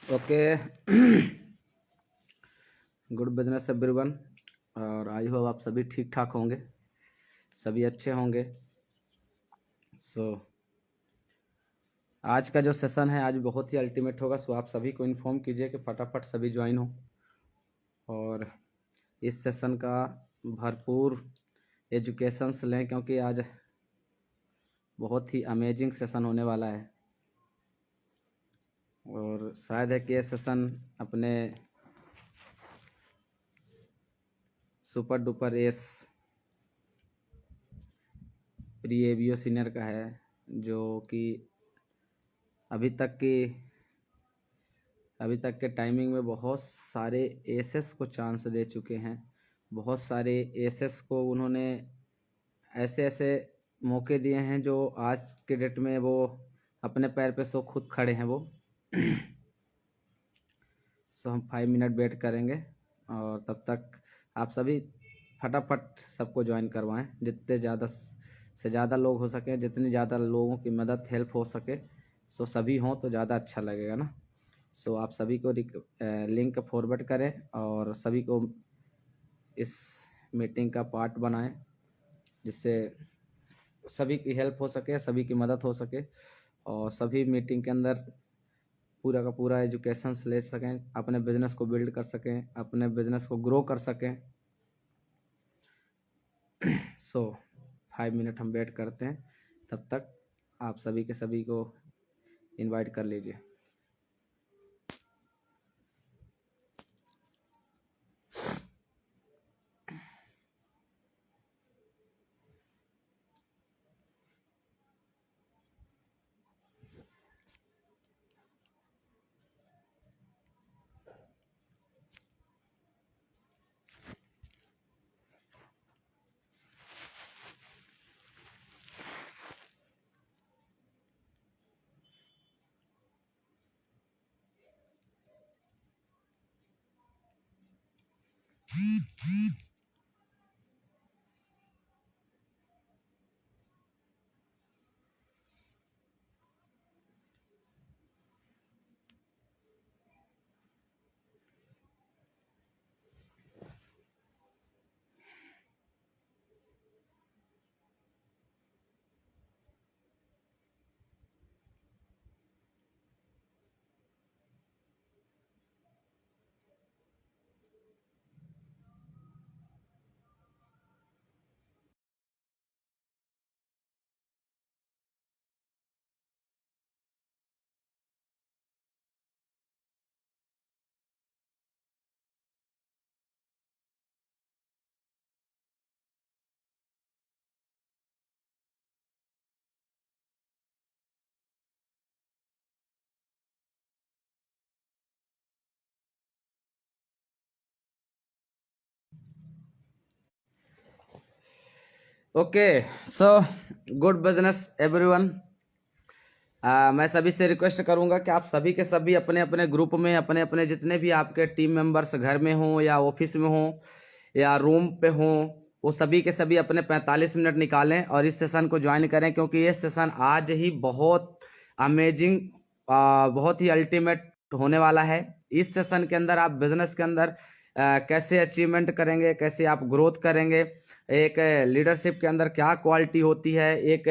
Okay. Good business everyone. और I hope आप सभी ठीक ठाक होंगे, सभी अच्छे होंगे। आज का जो सेशन है आज बहुत ही अल्टीमेट होगा। आप सभी को इन्फॉर्म कीजिए कि फटाफट सभी ज्वाइन हो और इस सेशन का भरपूर एजुकेशंस लें, क्योंकि आज बहुत ही अमेजिंग सेशन होने वाला है। और शायद है कि ये सेशन अपने super duper S pre ABO senior का है, जो कि अभी तक के टाइमिंग में बहुत सारे एसएस को चांस दे चुके हैं। बहुत सारे एसएस को उन्होंने ऐसे ऐसे मौके दिए हैं जो आज के डेट में वो अपने पैर पे खुद खड़े हैं वो। हम 5 मिनट वेट करेंगे और तब तक आप सभी फटाफट सबको ज्वाइन करवाएं। जितने ज़्यादा से ज़्यादा लोग हो सके, जितनी ज़्यादा लोगों की मदद हेल्प हो सके, सभी हों तो ज़्यादा अच्छा लगेगा ना। आप सभी को लिंक फॉरवर्ड करें और सभी को इस मीटिंग का पार्ट बनाएं, जिससे सभी की हेल्प हो सके, सभी की मदद हो सके और सभी मीटिंग के अंदर पूरा का पूरा एजुकेशंस ले सकें, अपने बिजनेस को बिल्ड कर सकें, अपने बिजनेस को ग्रो कर सकें। 5 मिनट हम वेट करते हैं, तब तक आप सभी के सभी को इनवाइट कर लीजिए। Okay, good business everyone. मैं सभी से रिक्वेस्ट करूंगा कि आप सभी के सभी अपने अपने ग्रुप में, अपने अपने जितने भी आपके टीम मेंबर्स घर में हों या ऑफिस में हों या रूम पे हों, वो सभी के सभी अपने 45 मिनट निकालें और इस सेशन को ज्वाइन करें, क्योंकि ये सेशन आज ही बहुत अमेजिंग, बहुत ही अल्टीमेट होने वाला है। इस सेशन के अंदर आप बिजनेस के अंदर कैसे अचीवमेंट करेंगे, कैसे आप ग्रोथ करेंगे, एक लीडरशिप के अंदर क्या क्वालिटी होती है, एक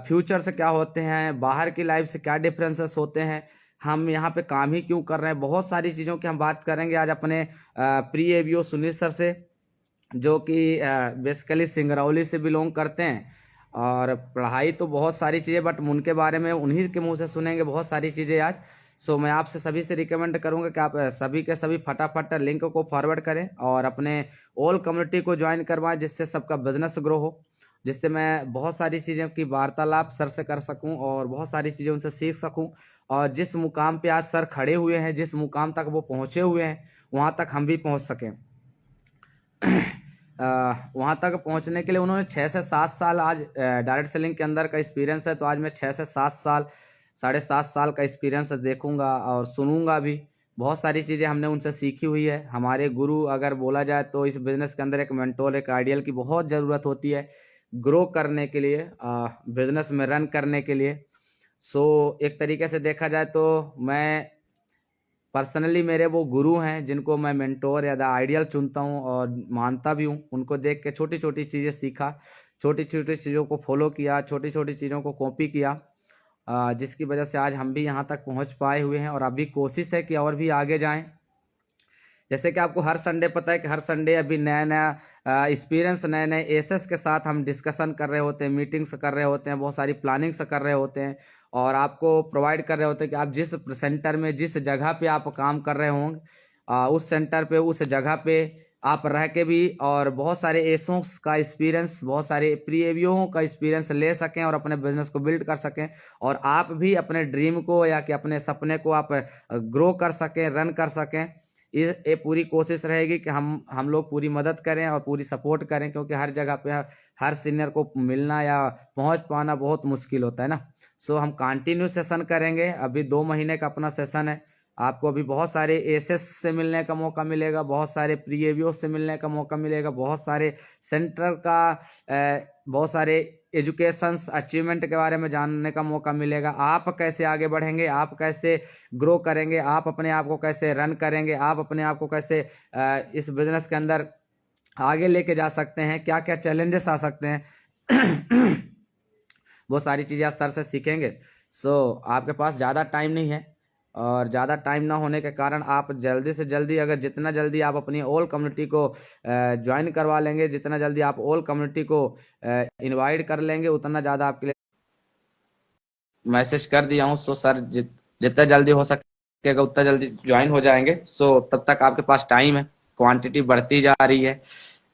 फ्यूचर से क्या होते हैं, बाहर की लाइफ से क्या डिफरेंसेस होते हैं, हम यहाँ पे काम ही क्यों कर रहे हैं, बहुत सारी चीज़ों की हम बात करेंगे आज अपने प्री एबीओ सुनील सर से, जो कि बेसिकली सिंगरौली से बिलोंग करते हैं। और पढ़ाई तो बहुत सारी चीज़ें, बट उनके बारे में उन्हीं के मुंह से सुनेंगे बहुत सारी चीज़ें आज। मैं आपसे सभी से रिकमेंड करूंगा कि आप सभी के सभी फटाफट लिंक को फॉरवर्ड करें और अपने ऑल कम्युनिटी को ज्वाइन करवाएं, जिससे सबका बिजनेस ग्रो हो, जिससे मैं बहुत सारी चीज़ों की वार्तालाप सर से कर सकूं और बहुत सारी चीज़ें उनसे सीख सकूं। और जिस मुकाम पे आज सर खड़े हुए हैं, जिस मुकाम तक वो पहुंचे हुए हैं, वहां तक हम भी पहुंच सकें। वहां तक पहुंचने के लिए उन्होंने 6 से 7 साल आज डायरेक्ट सेलिंग के अंदर का एक्सपीरियंस है। तो आज मैं 6 से 7 साल, 7.5 साल का एक्सपीरियंस देखूंगा और सुनूंगा भी। बहुत सारी चीज़ें हमने उनसे सीखी हुई है। हमारे गुरु अगर बोला जाए तो इस बिजनेस के अंदर एक मेंटोर, एक आइडियल की बहुत ज़रूरत होती है ग्रो करने के लिए, बिजनेस में रन करने के लिए। एक तरीके से देखा जाए तो मैं पर्सनली मेरे वो गुरु हैं जिनको मैं मेंटोर या द आइडियल चुनता हूँ और मानता भी हूँ। उनको देख के छोटी छोटी चीज़ें सीखा, छोटी छोटी चीज़ों को फॉलो किया, छोटी छोटी चीज़ों को कॉपी किया, जिसकी वजह से आज हम भी यहाँ तक पहुँच पाए हुए हैं और अभी कोशिश है कि और भी आगे जाएं। जैसे कि आपको हर संडे पता है कि हर संडे अभी नया नया एक्सपीरियंस, नए नए एसेस के साथ हम डिस्कशन कर रहे होते हैं, मीटिंग्स कर रहे होते हैं, बहुत सारी प्लानिंग्स कर रहे होते हैं और आपको प्रोवाइड कर रहे होते हैं कि आप जिस सेंटर में, जिस जगह पे आप काम कर रहे होंगे, उस सेंटर पे, उस जगह पे आप रह के भी और बहुत सारे एसों का एक्सपीरियंस, बहुत सारे प्रीवियो का एक्सपीरियंस ले सकें और अपने बिजनेस को बिल्ड कर सकें और आप भी अपने ड्रीम को या कि अपने सपने को आप ग्रो कर सकें, रन कर सकें। ये पूरी कोशिश रहेगी कि हम लोग पूरी मदद करें और पूरी सपोर्ट करें, क्योंकि हर जगह पे हर सीनियर को मिलना या पहुंच पाना बहुत मुश्किल होता है ना। सो हम कंटिन्यू सेशन करेंगे। अभी 2 महीने का अपना सेशन है। आपको अभी बहुत सारे एसेस से मिलने का मौका मिलेगा, बहुत सारे प्रीवियो से मिलने का मौका मिलेगा, बहुत सारे सेंटर का बहुत सारे एजुकेशंस अचीवमेंट के बारे में जानने का मौका मिलेगा। आप कैसे आगे बढ़ेंगे, आप कैसे ग्रो करेंगे, आप अपने आप को कैसे रन करेंगे, आप अपने आप को कैसे इस बिजनेस के अंदर आगे लेके जा सकते हैं, क्या क्या चैलेंजेस आ सकते हैं बहुत सारी चीज़ें आज सर से सीखेंगे। सो आपके पास ज़्यादा टाइम नहीं है और ज़्यादा टाइम ना होने के कारण आप जल्दी से जल्दी, अगर जितना जल्दी आप अपनी ऑल कम्युनिटी को ज्वाइन करवा लेंगे, जितना जल्दी आप ऑल कम्युनिटी को इनवाइट कर लेंगे, उतना ज़्यादा आपके लिए मैसेज कर दिया हूँ। सो सर जितना जल्दी हो सकेगा उतना जल्दी ज्वाइन हो जाएंगे। सो तब तक आपके पास टाइम है, क्वांटिटी बढ़ती जा रही है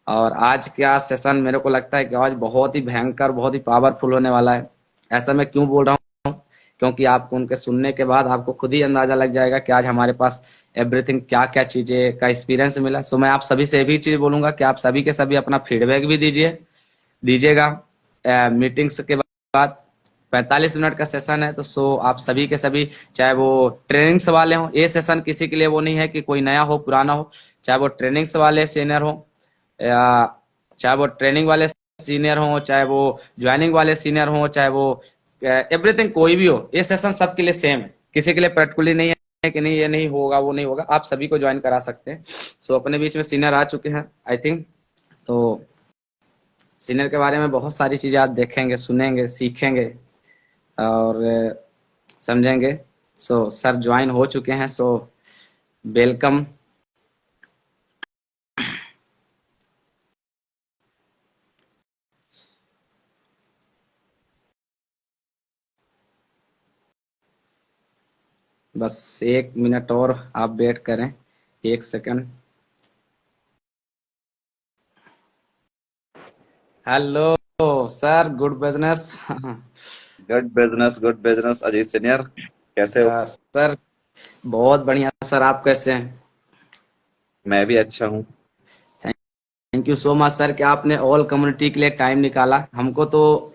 और आज का सेशन मेरे को लगता है कि आज बहुत ही भयंकर, बहुत ही पावरफुल होने वाला है। ऐसा मैं क्यों बोल रहा हूँ, क्योंकि आपको उनके सुनने के बाद आपको खुद ही अंदाजा लग जाएगा कि आज हमारे पास एवरीथिंग क्या क्या चीजें का एक्सपीरियंस मिला। सो मैं आप सभी से भी चीज बोलूंगा कि आप सभी के सभी अपना फीडबैक भी दीजिएगा मीटिंग्स के बाद। 45 मिनट का सेशन है, तो सो आप सभी के सभी, चाहे वो ट्रेनिंग्स वाले हों, ये सेशन किसी के लिए वो नहीं है कि कोई नया हो पुराना हो, चाहे वो ट्रेनिंग्स वाले सीनियर हो या चाहे वो ट्रेनिंग वाले सीनियर हो, चाहे वो ज्वाइनिंग वाले सीनियर हो, चाहे वो एवरीथिंग कोई भी हो, ये सेशन सबके लिए सेम है। किसी के लिए पर्टिकुलर नहीं है कि नहीं ये नहीं होगा वो नहीं होगा, आप सभी को ज्वाइन करा सकते हैं। सो अपने बीच में सीनियर आ चुके हैं आई थिंक, तो सीनियर के बारे में बहुत सारी चीजें आप देखेंगे, सुनेंगे, सीखेंगे और समझेंगे। सो सर ज्वाइन हो चुके हैं, सो वेलकम। बस 1 मिनट और आप वेट करें, 1 second. Hello sir, good business good business Ajit senior, कैसे हो? सर बहुत बढ़िया सर, आप कैसे हैं? मैं भी अच्छा हूँ। Thank you so much sir कि आपने ऑल कम्युनिटी के लिए टाइम निकाला। हमको तो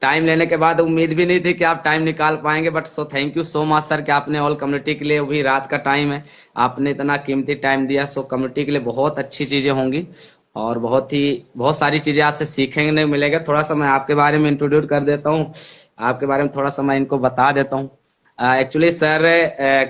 टाइम लेने के बाद उम्मीद भी नहीं थी कि आप टाइम निकाल पाएंगे, but so thank you so much sir कि आपने ऑल कम्युनिटी के लिए, भी रात का टाइम है, आपने इतना कीमती टाइम दिया। सो कम्युनिटी के लिए बहुत अच्छी चीजें होंगी और बहुत सारी चीजें आज से सीखने मिलेगा। थोड़ा सा मैं आपके बारे में इंट्रोड्यूस कर देता हूँ, आपके बारे में थोड़ा सा मैं इनको बता देता हूँ। एक्चुअली सर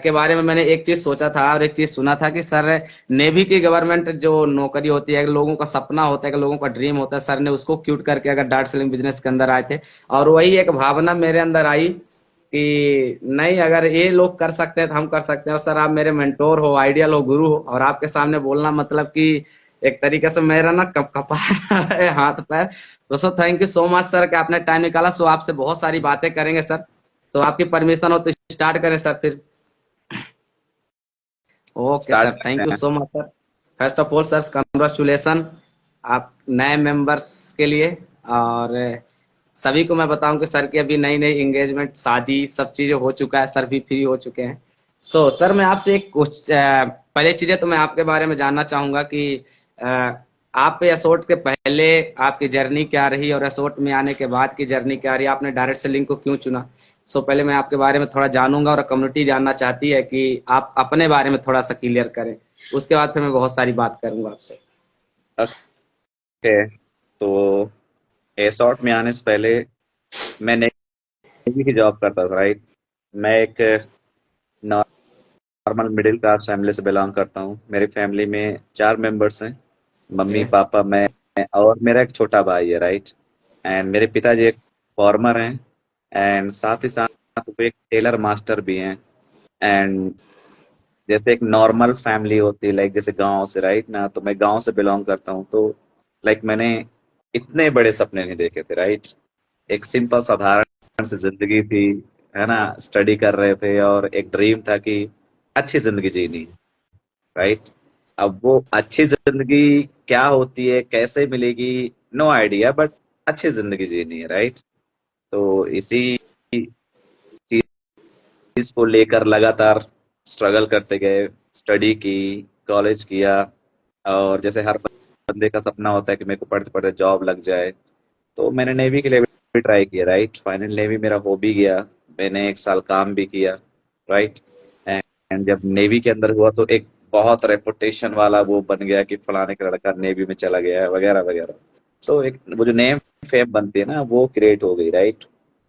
के बारे में मैंने एक चीज सोचा था और एक चीज सुना था कि सर नेवी की गवर्नमेंट जो नौकरी होती है, लोगों का सपना होता है, कि लोगों का ड्रीम होता है, सर ने उसको क्यूट करके अगर डार्ट सेलिंग बिजनेस के अंदर आए थे। और वही एक भावना मेरे अंदर आई कि नहीं, अगर ये लोग कर सकते हैं तो हम कर सकते हैं। और सर आप मेरे मेंटोर हो, आइडियल हो, गुरु हो, और आपके सामने बोलना मतलब कि एक तरीके से मेरा ना कप कपा है हाथ पैर। तो sir thank you so much sir कि आपने टाइम निकाला। सो आपसे बहुत सारी बातें करेंगे सर, तो आपकी परमिशन हो तो स्टार्ट करें सर फिर। ओके स्टार्ट सर, करते थैंक यू हैं। सो much sir. First of all sir congratulation आप नए मेंबर्स के लिए। और सभी को मैं बताऊं कि सर की अभी नई नई एंगेजमेंट, शादी, सब चीजें हो चुका है, सर भी फ्री हो चुके हैं। सो सर मैं आपसे एक पहले चीजें तो मैं आपके बारे में जानना चाहूंगा कि अ, आप एसोट के पहले आपकी जर्नी क्या रही और एसोट में आने के बाद की जर्नी क्या रही, आपने डायरेक्ट सेलिंग को क्यों चुना। सो पहले मैं आपके बारे में थोड़ा जानूंगा और कम्युनिटी जानना चाहती है कि आप अपने बारे में थोड़ा सा क्लियर करें, उसके बाद फिर मैं बहुत सारी बात करूंगा आपसे। ओके, तो एसॉर्ट में आने से पहले मैं नेवी की जॉब करता था, राइट। मैं एक नॉर्मल मिडिल क्लास फैमिली से बिलोंग करता हूँ। मेरी फैमिली में 4 मेंबर्स हैं, ओके। मम्मी पापा मैं और मेरा एक छोटा भाई है, राइट। एंड मेरे पिताजी एक फार्मर हैं, एंड साथ ही साथ वो एक टेलर मास्टर भी हैं। एंड जैसे एक नॉर्मल फैमिली होती है, लाइक जैसे गांव से, राइट ना, तो मैं गांव से बिलोंग करता हूँ। तो लाइक मैंने इतने बड़े सपने नहीं देखे थे, राइट। एक सिंपल साधारण सी जिंदगी थी, है ना। स्टडी कर रहे थे और एक ड्रीम था कि अच्छी जिंदगी जीनी, राइट। अब वो अच्छी जिंदगी क्या होती है, कैसे मिलेगी, नो आइडिया, बट अच्छी जिंदगी जीनी है, राइट। तो इसी चीज को लेकर लगातार स्ट्रगल करते गए, स्टडी की, कॉलेज किया। और जैसे हर बंदे का सपना होता है कि मेरे को पढ़ते पढ़ते जॉब लग जाए, तो मैंने नेवी के लिए भी ट्राई किया, राइट। फाइनल नेवी मेरा हो भी गया, मैंने 1 साल काम भी किया, राइट। एंड जब नेवी के अंदर हुआ तो एक बहुत रेपुटेशन वाला वो बन गया कि फलाने का लड़का नेवी में चला गया है, वगैरह वगैरह। सो एक वो जो नेम फेम बनती है ना, वो क्रिएट हो गई, राइट।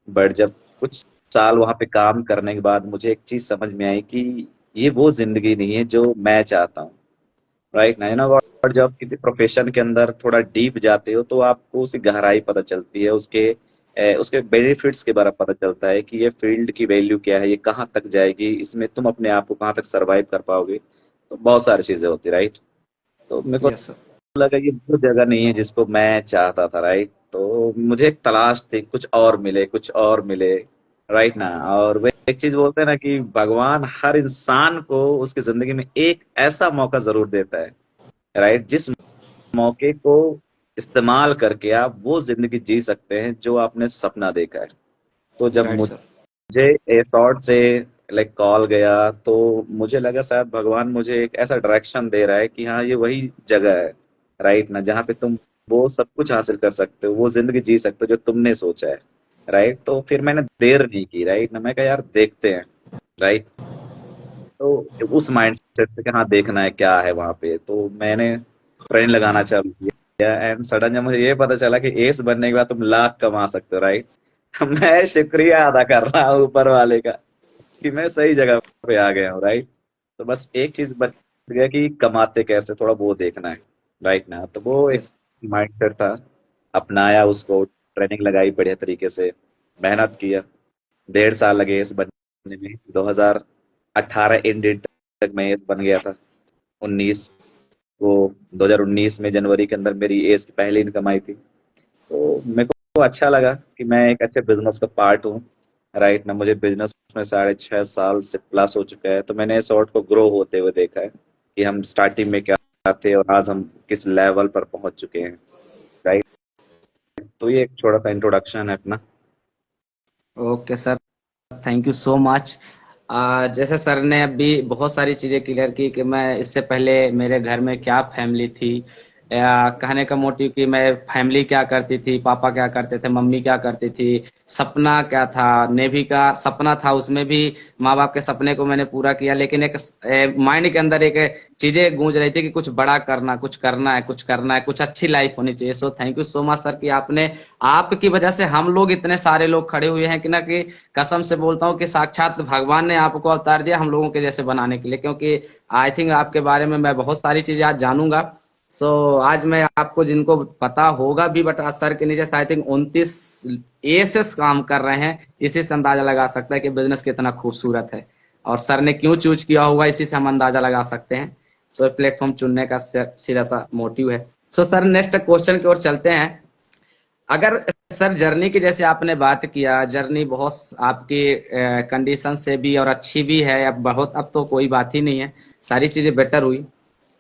बट जब कुछ साल वहां पे काम करने के बाद मुझे एक चीज समझ में आई कि ये वो जिंदगी नहीं है जो मैं चाहता हूँ, राइट ना, और जब किसी प्रोफेशन के अंदर थोड़ा डीप जाते हो तो आपको उसकी गहराई पता चलती है, उसके बेनिफिट्स के बारे में पता चलता है कि ये फील्ड की वैल्यू क्या है, ये कहाँ तक जाएगी, इसमें तुम अपने आप को कहाँ तक सरवाइव कर पाओगे। तो बहुत सारी चीजें होती, राइट। तो मेरे को यस सर। लगा ये वो जगह नहीं है जिसको मैं चाहता था, राइट। तो मुझे एक तलाश थी, कुछ और मिले, कुछ और मिले, राइट ना। और वो एक चीज बोलते हैं ना कि भगवान हर इंसान को उसकी जिंदगी में एक ऐसा मौका जरूर देता है, राइट, जिस मौके को इस्तेमाल करके आप वो जिंदगी जी सकते हैं जो आपने सपना देखा है। तो जब राइट सर। मुझे ए शॉर्ट से लाइक कॉल गया, तो मुझे लगा शायद भगवान मुझे एक ऐसा डायरेक्शन दे रहा है कि हाँ ये वही जगह है, राइट ना, जहाँ पे तुम वो सब कुछ हासिल कर सकते हो, वो जिंदगी जी सकते हो जो तुमने सोचा है, राइट। तो फिर मैंने देर नहीं की, राइट ना, मैं कहा यार देखते हैं, राइट। तो उस माइंडसेट से कि हाँ देखना है क्या है वहां पे, तो मैंने ट्रेन लगाना चालू किया। एंड सडन जब मुझे ये पता चला कि एस बनने के बाद तुम लाख कमा सकते हो, राइट। मैं शुक्रिया अदा कर रहा हूँ ऊपर वाले का कि मैं सही जगह पे आ गया हूँ, राइट। तो बस एक चीज बच गया कि कमाते कैसे, थोड़ा वो देखना है, राइट ना। तो वो एक यस। माइंडसेट था, अपनाया उसको, ट्रेनिंग लगाई बढ़िया तरीके से, मेहनत किया। 1.5 साल लगे इस बनने में। 2018 एंडेड तक मैं एस बन गया था। 19 वो 2019 में जनवरी के अंदर मेरी एस की पहली इनकम आई थी। तो मेरे को अच्छा लगा कि मैं एक अच्छे बिजनेस का पार्ट हूँ, राइट ना। मुझे बिजनेस में 6.5 साल से प्लस हो चुका है, तो मैंने इस सॉर्ट को ग्रो होते हुए देखा है कि हम स्टार्टिंग में क्या थे और आज हम किस लेवल पर पहुंच चुके हैं, राइट। तो ये एक छोटा सा इंट्रोडक्शन है अपना। Okay sir, thank you so much. जैसे सर ने अभी बहुत सारी चीजें क्लियर की कि मैं इससे पहले मेरे घर में क्या फैमिली थी, कहने का मोटिव कि मैं फैमिली क्या करती थी, पापा क्या करते थे, मम्मी क्या करती थी, सपना क्या था, नेवी का सपना था, उसमें भी माँ बाप के सपने को मैंने पूरा किया, लेकिन एक माइंड के अंदर एक चीजें गूंज रही थी कि कुछ बड़ा करना, कुछ करना है, कुछ करना है, कुछ अच्छी लाइफ होनी चाहिए। सो thank you so much sir कि आपने, आपकी वजह से हम लोग इतने सारे लोग खड़े हुए हैं कि ना, कि कसम से बोलता हूँ कि साक्षात भगवान ने आपको अवतार दिया हम लोगों के जैसे बनाने के लिए, क्योंकि आई थिंक आपके बारे में मैं बहुत सारी चीजें आज जानूंगा। सो आज मैं आपको, जिनको पता होगा भी, बट सर के नीचे आई थिंक 29 एएसएस काम कर रहे हैं, इसी से अंदाजा लगा सकता है कि बिजनेस कितना खूबसूरत है, और सर ने क्यों चूज किया होगा इसी से हम अंदाजा लगा सकते हैं। सो प्लेटफॉर्म चुनने का सीधा सा मोटिव है। सो सर नेक्स्ट क्वेश्चन की ओर चलते हैं। अगर सर जर्नी की, जैसे आपने बात किया, जर्नी बहुत आपकी कंडीशन से भी और अच्छी भी है, अब बहुत, अब तो कोई बात ही नहीं है, सारी चीजें बेटर हुई।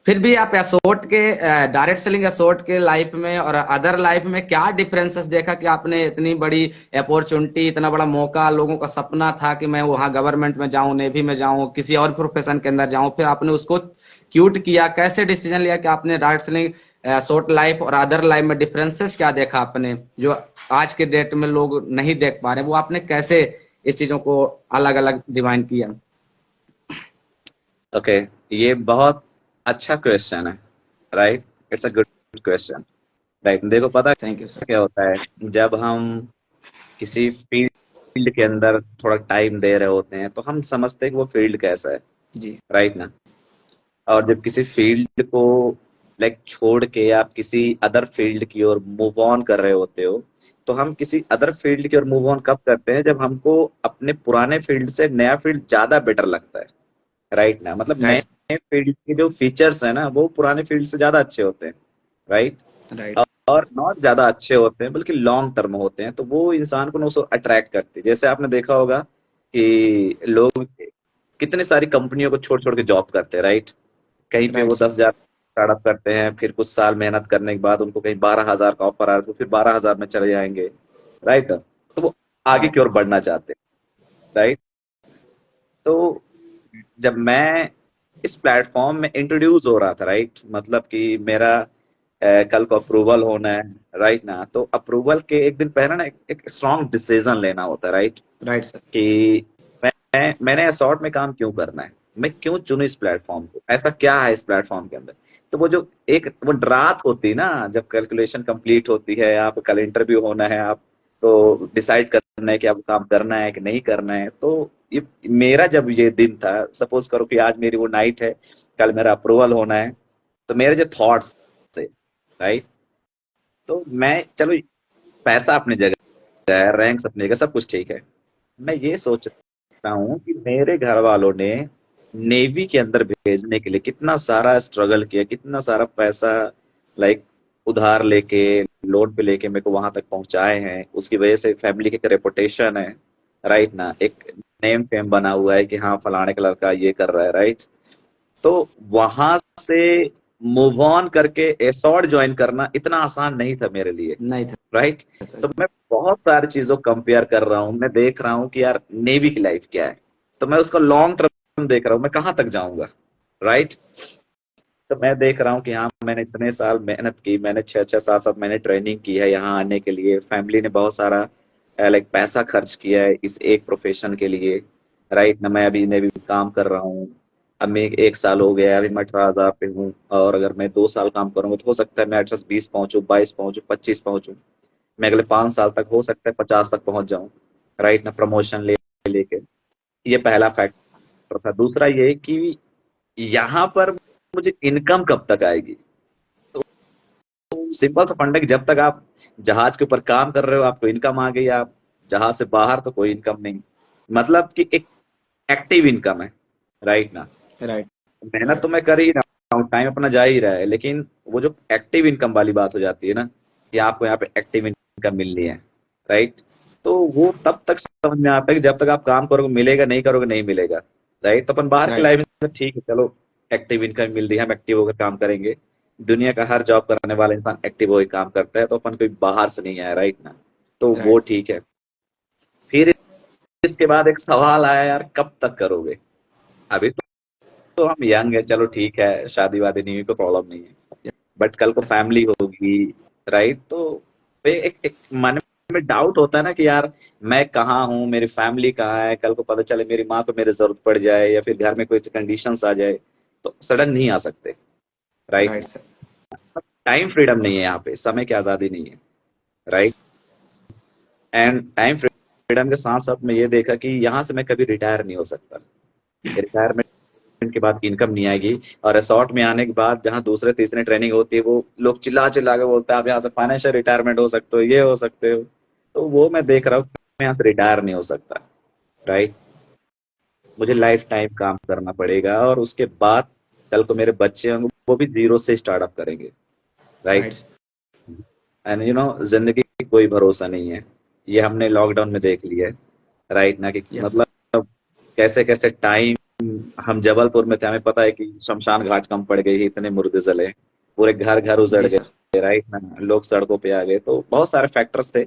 फिर भी आप एसोर्ट के, डायरेक्ट सेलिंग एसोर्ट के लाइफ में और अदर लाइफ में क्या डिफरेंसेस देखा कि आपने इतनी बड़ी अपॉर्चुनिटी, इतना बड़ा मौका, लोगों का सपना था कि मैं वहां गवर्नमेंट में जाऊं, नेवी में जाऊं, किसी और प्रोफेशन के अंदर जाऊं, फिर आपने उसको क्यूट किया, कैसे डिसीजन लिया कि आपने डायरेक्ट सेलिंग शॉर्ट लाइफ और अदर लाइफ में डिफरेंसेस क्या देखा आपने, जो आज के डेट में लोग नहीं देख पा रहे, वो आपने कैसे इस चीजों को अलग अलग डिवाइन किया? ओके, ये बहुत अच्छा क्वेश्चन है, right. It's a good question, right. देखो पता थैंक यू सर। क्या होता है, जब हम किसी फील्ड के अंदर थोड़ा टाइम दे रहे होते हैं तो हम समझते हैं कि वो फील्ड कैसा है, जी। राइट ना। और जब किसी फील्ड को लाइक छोड़ के आप किसी अदर फील्ड की ओर मूव ऑन कर रहे होते हो, तो हम किसी अदर फील्ड की ओर मूव ऑन कब करते हैं, जब हमको अपने पुराने फील्ड से नया फील्ड ज्यादा बेटर लगता है। राइट ना, मतलब नए राइट। फील्ड के जो फीचर्स है ना वो पुराने फील्ड से ज्यादा अच्छे होते हैं। राइट। राइट। और नॉट ज्यादा अच्छे होते हैं बल्कि लॉन्ग टर्म होते हैं, तो वो इंसान को ना उसको अट्रैक्ट करती है। जैसे आपने देखा होगा कि लोग कितने सारी कंपनियों को छोड़ छोड़ के जॉब करते हैं। राइट। कहीं पे राइट वो सर। 10,000 स्टार्टअप करते हैं, फिर कुछ साल मेहनत करने के बाद उनको कहीं 12,000 का ऑफर आ रहा है तो फिर 12,000 में चले जाएंगे। राइट। तो वो आगे राइट। की ओर बढ़ना चाहते हैं। राइट। तो जब मैं इस प्लेटफॉर्म में इंट्रोड्यूस हो रहा था, राइट, मतलब कि मेरा कल को अप्रूवल होना है। राइट ना, तो अप्रूवल के एक दिन पहले ना एक स्ट्रॉन्ग डिसीजन लेना होता है। राइट। Right sir. कि मैंने असॉर्ट में काम क्यों करना है, मैं क्यों चुनूं इस प्लेटफॉर्म को, ऐसा क्या है इस प्लेटफॉर्म के अंदर। तो वो जो एक वो रात होती है ना, जब कैलकुलेशन कंप्लीट होती है, आप कल इंटरव्यू होना है, आप तो डिसाइड करना है कि आपको काम करना है कि नहीं करना है। तो ये मेरा जब ये दिन था, सपोज करो कि आज मेरी वो नाइट है, कल मेरा अप्रूवल होना है, तो मेरे जो थॉट्स थे, राइट, तो मैं चलो पैसा अपनी जगह है, रैंक्स अपनी जगह, सब कुछ ठीक है। मैं ये सोच रहा हूँ कि मेरे घर वालों ने नेवी के अंदर भेजने के लिए कितना सारा स्ट्रगल किया, कितना सारा पैसा लाइक उधार लेके, लोन पे लेके मेरे को वहां तक पहुंचाए हैं। उसकी वजह से फैमिली की एक रेपुटेशन है। राइट ना, एक नेम फेम बना हुआ है कि हाँ फलाने का लड़का ये कर रहा है। राइट। तो वहां से मूव ऑन करके एसॉर्ट ज्वाइन करना इतना आसान नहीं था मेरे लिए। नहीं राइट। था सर। तो मैं बहुत सारी चीजों को कंपेयर कर रहा हूँ, मैं देख रहा हूँ कि यार नेवी की लाइफ क्या है, तो मैं उसका लॉन्ग टर्म देख रहा हूँ, मैं कहाँ तक जाऊंगा। राइट। तो मैं देख रहा हूँ कि हाँ मैंने इतने साल मेहनत की, मैंने 6 6 7 7 महीने ट्रेनिंग की है यहाँ आने के लिए, फैमिली ने बहुत सारा लाइक पैसा खर्च किया है इस एक प्रोफेशन के लिए। राइट ना, मैं अभी नेवी में काम कर रहा हूँ। अब मैं 1 साल हो गया, अभी मैं 18,000 पे हूँ, और अगर मैं 2 साल काम करूंगा तो हो सकता है मैं एटलीस्ट 20 पहुंचू, 22 पहुंचू, 25 पहुंचू। मैं अगले 5 साल तक हो सकता है 50 तक पहुंच जाऊं। राइट ना, प्रमोशन ले लेके। ये पहला फैक्टर था। दूसरा ये कि यहाँ पर मुझे इनकम कब तक आएगी। सिंपल सा फंडा कि जब तक आप जहाज के ऊपर काम कर रहे हो आपको इनकम आ गई, आप जहाज से बाहर तो कोई इनकम नहीं। मतलब कि एक एक्टिव इनकम है। राइट ना। राइट। मेहनत तो मैं कर ही रहा हूँ, टाइम अपना जा ही रहा है, लेकिन वो जो एक्टिव इनकम वाली बात हो जाती है ना, कि आपको यहाँ पे एक्टिव इनकम मिलनी है। राइट। तो वो तब तक समझ में आता है कि जब तक आप काम करोगे मिलेगा, नहीं करोगे नहीं मिलेगा। राइट। तो अपन बाहर की राइट लाइफ सर। में तो ठीक है, चलो एक्टिव इनकम मिल रही है, हम एक्टिव होकर काम करेंगे। दुनिया का हर जॉब करने वाला इंसान एक्टिव होकर काम करता है, तो अपन कोई बाहर से नहीं आया। राइट ना। तो वो राइट। ठीक है। फिर इसके बाद एक सवाल आया, यार कब तक करोगे। अभी तो हम यंग है, चलो ठीक है, शादी वादी नहीं हुई तो प्रॉब्लम नहीं है, बट कल को यस। फैमिली होगी। राइट। तो एक मन में डाउट होता है ना कि यार मैं कहाँ हूँ, मेरी फैमिली कहाँ है, कल को पता चले मेरी माँ को मेरी जरूरत पड़ जाए या फिर घर में कोई कंडीशंस आ जाए, तो सडन नहीं आ सकते। Right. Right sir. Time freedom नहीं है यहाँ पे, समय की आजादी नहीं है। राइट। एंड टाइम फ्रीडम के साथ साथ मैं ये देखा कि यहाँ से मैं कभी रिटायर नहीं हो सकता। रिटायरमेंट के बाद इनकम नहीं आएगी। और रिसोर्ट में आने के बाद जहाँ दूसरे तीसरे ट्रेनिंग होती है, वो लोग चिल्ला चिल्ला के बोलते हैं आप यहाँ से फाइनेंशियल रिटायरमेंट हो सकते हो, ये हो सकते हो। तो वो मैं देख रहा हूँ कि मैं यहाँ से रिटायर नहीं हो सकता। राइट। मुझे लाइफ टाइम काम करना पड़ेगा, और उसके बाद कल को मेरे बच्चे होंगे वो भी जीरो से स्टार्टअप करेंगे। राइट। राइट। एंड जिंदगी की कोई भरोसा नहीं है, ये हमने लॉकडाउन में देख लिया है। राइट ना, कि यस सर। मतलब कैसे कैसे टाइम, हम जबलपुर में थे, हमें पता है कि शमशान घाट कम पड़ गई, इतने मुर्दे जले, पूरे घर घर उजड़ जी गए। सर। राइट ना, लोग सड़कों पे आ गए, तो बहुत सारे फैक्टर्स थे।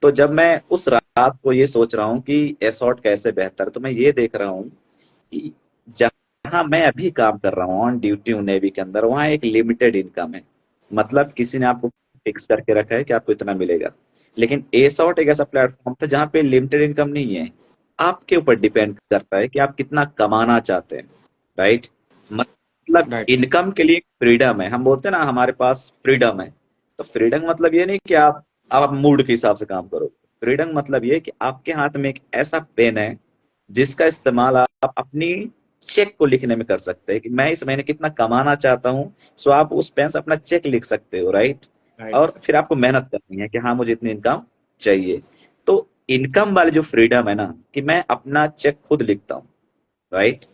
तो जब मैं उस रात को ये सोच रहा हूँ कि एसॉर्ट कैसे बेहतर, तो मैं ये देख रहा हूँ कि जहाँ मैं अभी काम कर रहा हूँ ऑन ड्यूटी हूँ नेवी के अंदर, वहाँ एक लिमिटेड इनकम है। मतलब किसी ने आपको फिक्स करके रखा है कि आपको इतना मिलेगा। लेकिन एसॉर्ट एक ऐसा प्लेटफॉर्म था जहाँ पे लिमिटेड इनकम नहीं है, आपके ऊपर डिपेंड करता है कि आप कितना कमाना चाहते हैं। राइट। मतलब राइट। इनकम के लिए फ्रीडम है, हम बोलते हैं ना हमारे पास फ्रीडम है। तो फ्रीडम मतलब ये नहीं कि आप मूड के हिसाब से काम करो। फ्रीडम मतलब ये कि आपके हाथ में एक ऐसा पेन है जिसका इस्तेमाल आप अपनी चेक को लिखने में कर सकते हैं कि मैं इस महीने कितना कमाना चाहता हूँ। सो आप उस पेन से अपना चेक लिख सकते हो, राइट। राइट और सर। फिर आपको मेहनत करनी है कि हाँ मुझे इतनी इनकम चाहिए। तो इनकम वाली जो फ्रीडम है ना, कि मैं अपना चेक खुद लिखता हूँ, राइट।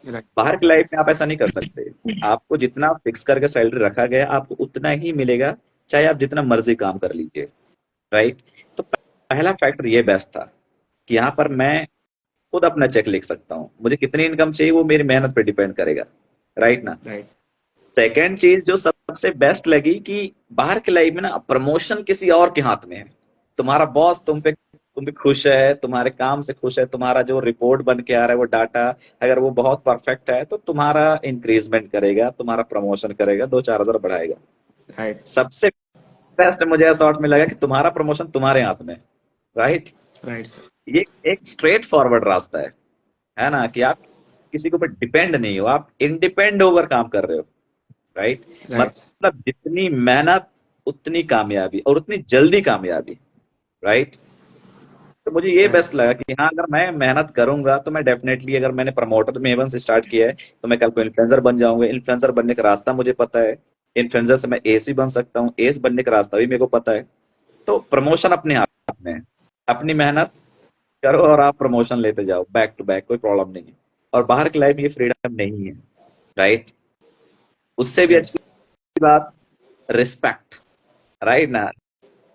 राइट बाहर की लाइफ में आप ऐसा नहीं कर सकते। आपको जितना फिक्स करके सैलरी रखा गया है, आपको उतना ही मिलेगा, चाहे आप जितना मर्जी काम कर लीजिए, राइट। तो पहला फैक्टर ये बेस्ट था कि यहाँ पर मैं खुद अपना चेक लिख सकता हूँ। मुझे कितनी इनकम चाहिए वो मेरी मेहनत पे डिपेंड करेगा, राइट ना। राइट सेकेंड चीज जो सबसे बेस्ट लगी कि बाहर की लाइफ में ना प्रमोशन किसी और के हाथ में है। तुम्हारा बॉस तुम पे खुश है, तुम्हारे काम से खुश है, तुम्हारा जो रिपोर्ट बन के आ रहा है वो डाटा अगर वो बहुत परफेक्ट है तो तुम्हारा इंक्रीजमेंट करेगा, तुम्हारा प्रमोशन करेगा, 2-4 हजार बढ़ाएगा। राइट सबसे बेस्ट मुझे ऐसा शॉर्ट में लगा कि तुम्हारा प्रमोशन तुम्हारे हाथ में, राइट। Right sir. ये एक स्ट्रेट फॉरवर्ड रास्ता है ना, कि आप किसी के ऊपर डिपेंड नहीं हो, आप इंडिपेंड होकर काम कर रहे हो, राइट। राइट मतलब जितनी मेहनत उतनी कामयाबी और उतनी जल्दी कामयाबी, राइट। तो मुझे ये राइट बेस्ट लगा कि हाँ अगर मैं मेहनत करूंगा तो मैं डेफिनेटली, अगर मैंने प्रमोटर में एवन से स्टार्ट किया है तो मैं कल को इन्फ्लुएंसर बन जाऊंगा। इन्फ्लुएंसर बनने का रास्ता मुझे पता है। इन्फ्लुएंसर से मैं एस भी बन सकता हूँ, एस बनने का रास्ता भी मेरे को पता है। तो प्रमोशन अपने हाथ में है। अपनी मेहनत करो और आप प्रमोशन लेते जाओ बैक टू बैक, कोई प्रॉब्लम नहीं है। और बाहर की लाइफ में ये फ्रीडम नहीं है, राइट। उससे भी राइट अच्छी बात, रिस्पेक्ट, राइट ना।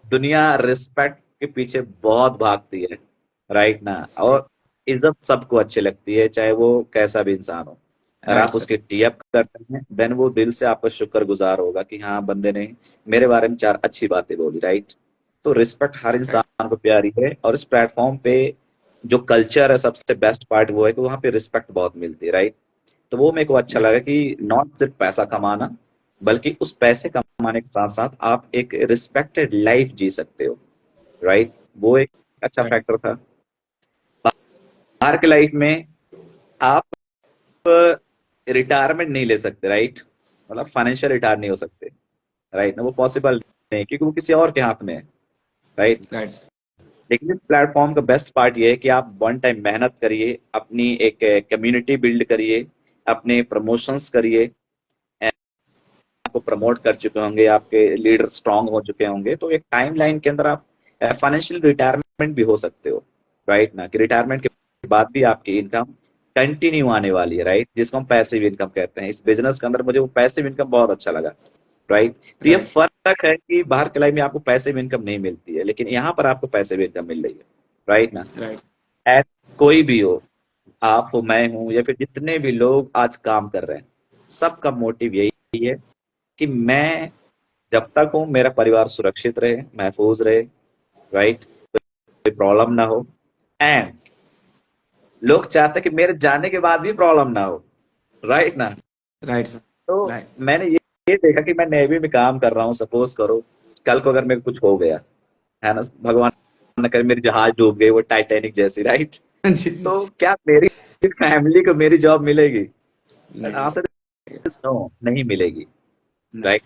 दुनिया रिस्पेक्ट के पीछे बहुत भागती है, राइट ना। सही। और इज्जत सबको अच्छी लगती है, चाहे वो कैसा भी इंसान हो। अगर राइट आप सर। उसकी टी अप करते हैं देन वो दिल से आपका शुक्रगुजार होगा कि हाँ बंदे ने मेरे बारे में 4 अच्छी बातें बोली, राइट। तो रिस्पेक्ट हर राइट इंसान को प्यारी है। और इस प्लेटफॉर्म पे जो कल्चर है, सबसे बेस्ट पार्ट वो है कि वहाँ पे रिस्पेक्ट बहुत मिलती है, राइट। तो वो मेरे को अच्छा राइट लगा कि नॉट सिर्फ पैसा कमाना, बल्कि उस पैसे कमाने के साथ साथ आप एक रिस्पेक्टेड लाइफ जी सकते हो, राइट। वो एक अच्छा राइट फैक्टर था। बाहर के लाइफ में आप रिटायरमेंट नहीं ले सकते, राइट। मतलब फाइनेंशियल रिटायर नहीं हो सकते, राइट ना। वो पॉसिबल नहीं क्योंकि वो किसी और के हाथ में है, राइट। Right sir. लेकिन इस प्लेटफॉर्म का बेस्ट पार्ट ये है कि आप वन टाइम मेहनत करिए, अपनी एक कम्युनिटी बिल्ड करिए, अपने प्रमोशंस करिए, आपको प्रमोट कर चुके होंगे, आपके लीडर स्ट्रांग हो चुके होंगे, तो एक टाइम लाइन के अंदर आप फाइनेंशियल रिटायरमेंट भी हो सकते हो, राइट ना। कि रिटायरमेंट के बाद भी आपकी इनकम कंटिन्यू आने वाली है, राइट। जिसको हम पैसिव इनकम कहते हैं। इस बिजनेस के अंदर मुझे वो पैसिव इनकम बहुत अच्छा लगा, राइट। तो ये राइट फर्क है कि बाहर के लाइफ में आपको पैसिव इनकम नहीं मिलती है, लेकिन यहाँ पर आपको पैसिव इनकम मिल रही है, राइट ना। राइट एट कोई भी हो, आप हो, मैं हूं, या फिर जितने भी लोग आज काम कर रहे हैं, सबका मोटिव यही है कि मैं जब तक हूं मेरा परिवार सुरक्षित रहे, महफूज रहे, राइट। कोई प्रॉब्लम ना हो। एंड लोग चाहते हैं कि मेरे जाने के बाद भी प्रॉब्लम ना हो, राइट ना। Right sir. तो राइट मैंने ये देखा कि मैं नेवी में काम कर रहा हूँ, सपोज करो कल को अगर मेरे को कुछ हो गया, है ना, भगवान न करे मेरी जहाज डूब गई वो टाइटैनिक जैसी, राइट। जी। तो क्या मेरी फैमिली को मेरी जॉब मिलेगी? नहीं। आंसर इज नो, नहीं मिलेगी, नहीं। राइट।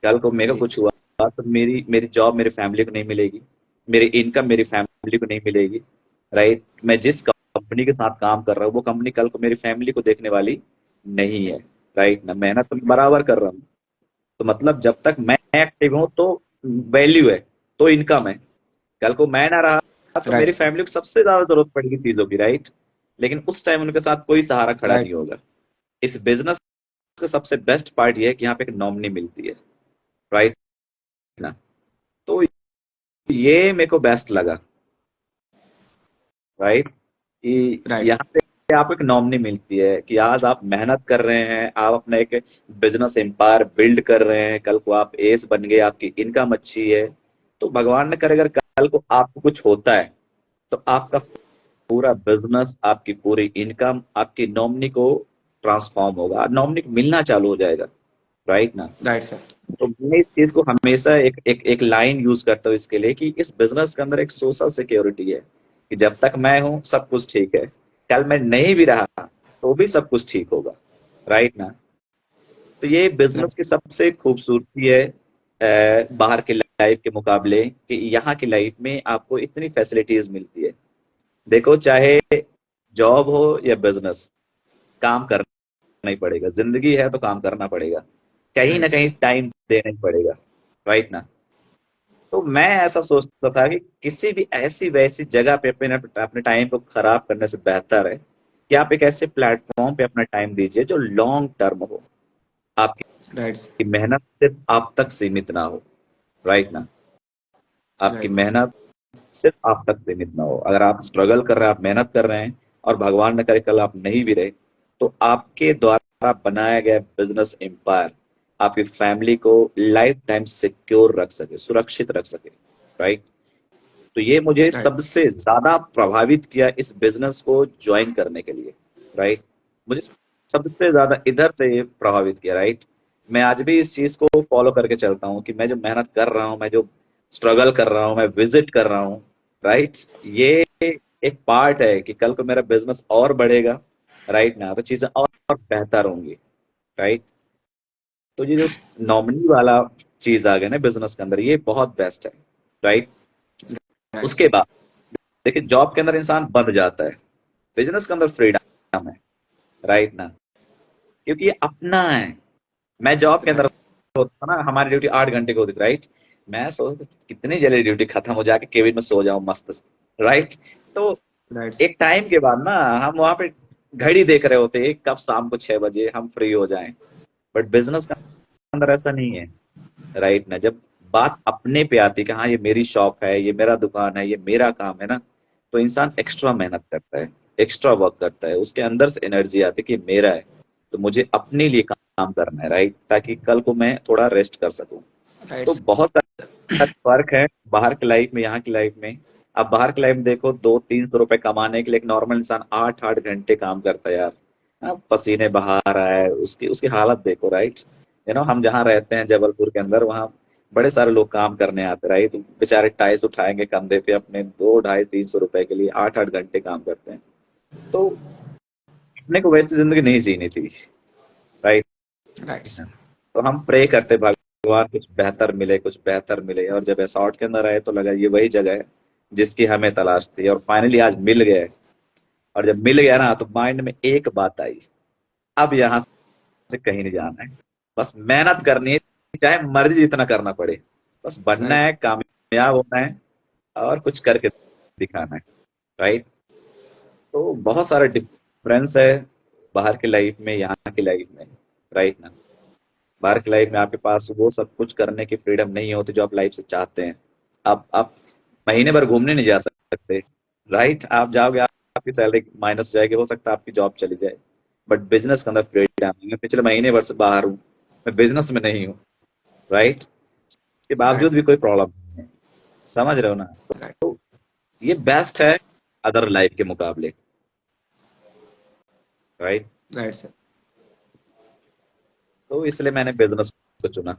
कल को मेरे को जी। कुछ हुआ तो मेरी मेरी जॉब मेरी फैमिली को नहीं मिलेगी, मेरी इनकम मेरी फैमिली को नहीं मिलेगी, राइट। मैं जिस कंपनी के साथ काम कर रहा हूँ वो कंपनी कल को मेरी फैमिली को देखने वाली नहीं है, राइट ना। मेहनत तो मैं बराबर कर रहा हूँ। तो मतलब जब तक मैं एक्टिव हूँ तो वैल्यू है, तो इनकम है। कल को मैं ना रहा तो राइट मेरी सर। फैमिली को सबसे ज्यादा जरूरत पड़ेगी चीजों की, राइट। लेकिन उस टाइम उनके साथ कोई सहारा खड़ा राइट नहीं होगा। इस बिजनेस का सबसे बेस्ट पार्ट ये है कि यहाँ पे एक नॉमिनी मिलती है, राइट ना। तो ये मेरे को बेस्ट लगा, राइट। कि राइट सर। यहाँ पे आपको एक नॉमिनी मिलती है कि आज आप मेहनत कर रहे हैं, आप अपना एक बिजनेस एम्पायर बिल्ड कर रहे हैं, कल को आप एस बन गए, आपकी इनकम अच्छी है, तो भगवान न करे अगर कल को आपको कुछ होता है तो आपका पूरा बिजनेस, आपकी पूरी इनकम आपकी नॉमिनी को ट्रांसफॉर्म होगा, नॉमिनी को मिलना चालू हो जाएगा, राइट ना। Right sir. तो मैं इस चीज को हमेशा एक लाइन यूज करता हूँ इसके लिए कि इस बिजनेस के अंदर एक सोशल सिक्योरिटी है कि जब तक मैं हूं सब कुछ ठीक है, कल मैं नहीं भी रहा तो भी सब कुछ ठीक होगा, राइट ना। तो ये बिजनेस की सबसे खूबसूरती है बाहर की लाइफ के मुकाबले, कि यहाँ की लाइफ में आपको इतनी फैसिलिटीज मिलती है। देखो चाहे जॉब हो या बिजनेस, काम करना ही पड़ेगा। जिंदगी है तो काम करना पड़ेगा, कहीं राइट ना सर। कहीं टाइम देना ही पड़ेगा, राइट ना। तो मैं ऐसा सोचता था कि किसी भी ऐसी वैसी जगह पे अपने अपने टाइम को खराब करने से बेहतर है कि आप एक ऐसे प्लेटफॉर्म पे अपना टाइम दीजिए जो लॉन्ग टर्म हो, राइट आपकी मेहनत सिर्फ आप तक सीमित ना हो, राइट ना। आपकी राइट मेहनत सिर्फ आप तक सीमित ना हो। अगर आप स्ट्रगल कर रहे हैं, आप मेहनत कर रहे हैं, और भगवान न करे कल आप नहीं भी रहे, तो आपके द्वारा बनाया गया बिजनेस एम्पायर आपकी फैमिली को लाइफ टाइम सिक्योर रख सके, सुरक्षित रख सके, राइट। तो ये मुझे राइट सबसे ज्यादा प्रभावित किया इस बिजनेस को ज्वाइन करने के लिए, राइट। मुझे सबसे ज्यादा इधर से ये प्रभावित किया, राइट। मैं आज भी इस चीज को फॉलो करके चलता हूँ कि मैं जो मेहनत कर रहा हूँ, मैं जो स्ट्रगल कर रहा हूँ, मैं विजिट कर रहा हूँ, राइट। ये एक पार्ट है कि कल को मेरा बिजनेस और बढ़ेगा, राइट ना, तो चीजें और बेहतर होंगी, राइट। तो ये जो नॉमिनी वाला चीज आ गया ना बिजनेस के अंदर, ये बहुत बेस्ट है, राइट। राइट उसके सर। बाद देखिए, जॉब के अंदर इंसान बंध जाता है, बिजनेस के अंदर फ्रीडम है, राइट ना, क्योंकि ये अपना है। मैं जॉब के अंदर राइट होता ना, हमारी ड्यूटी 8 घंटे की होती थी, राइट। मैं सोचता था, कितनी जल्दी ड्यूटी खत्म हो जाके केबिन में सो जाऊं मस्त, राइट। तो राइट सर। एक टाइम के बाद ना हम वहां पे घड़ी देख रहे होते हैं कब शाम को 6 बजे हम फ्री हो जाएं। बट बिजनेस के अंदर ऐसा नहीं है, राइट ना। जब बात अपने पे आती है कि हाँ ये मेरी शॉप है, ये मेरा दुकान है, ये मेरा काम है ना, तो इंसान एक्स्ट्रा मेहनत करता है, एक्स्ट्रा वर्क करता है, उसके अंदर से एनर्जी आती है कि मेरा है, तो मुझे अपने लिए काम करना है, राइट, ताकि कल को मैं थोड़ा रेस्ट कर सकूं। राइट तो सर। बहुत सारा फर्क है बाहर की लाइफ में, यहाँ की लाइफ में। अब बाहर की लाइफ में देखो, 200-300 रुपए कमाने के लिए एक नॉर्मल इंसान 8-8 घंटे काम करता है यार। हाँ, पसीने बहा रहा है, उसकी उसकी हालत देखो, राइट। हम जहाँ रहते हैं जबलपुर के अंदर, वहाँ बड़े सारे लोग काम करने आते, राइट। बेचारे टाइस उठाएंगे कंधे पे अपने, 200-250-300 रुपए के लिए 8-8 घंटे काम करते हैं। तो अपने को वैसी जिंदगी नहीं जीनी थी, राइट। Right sir. तो हम प्रे करते भगवान कुछ बेहतर मिले, कुछ बेहतर मिले, और जब एसॉर्ट के अंदर आए तो लगा ये वही जगह है जिसकी हमें तलाश थी, और फाइनली आज मिल गया है। और जब मिल गया ना, तो माइंड में एक बात आई, अब यहाँ से कहीं नहीं जाना है, बस मेहनत करनी है, चाहे मर्जी जितना करना पड़े, बस बनना राइट है, कामयाब होना है, और कुछ करके दिखाना है, राइट। तो बहुत सारा डिफरेंस है बाहर की लाइफ में, यहाँ की लाइफ में, राइट ना। बाहर की लाइफ में आपके पास वो सब कुछ करने की फ्रीडम नहीं होती जो आप लाइफ से चाहते हैं। आप महीने भर घूमने नहीं जा सकते, राइट। आप जाओगे, आपकी सैलरी माइनस हो जाएगी, हो सकता है आपकी जॉब चली जाए। बट बिजनेस के अंदर फ्रीडम है। मैं पिछले महीने भर से बाहर हूँ, मैं बिजनेस में नहीं हूँ, राइट। इसके राइट बावजूद भी कोई प्रॉब्लम नहीं है, समझ रहे हो ना। राइट तो ये बेस्ट है अदर लाइफ के मुकाबले, राइट। Right sir. तो इसलिए मैंने बिजनेस को चुना।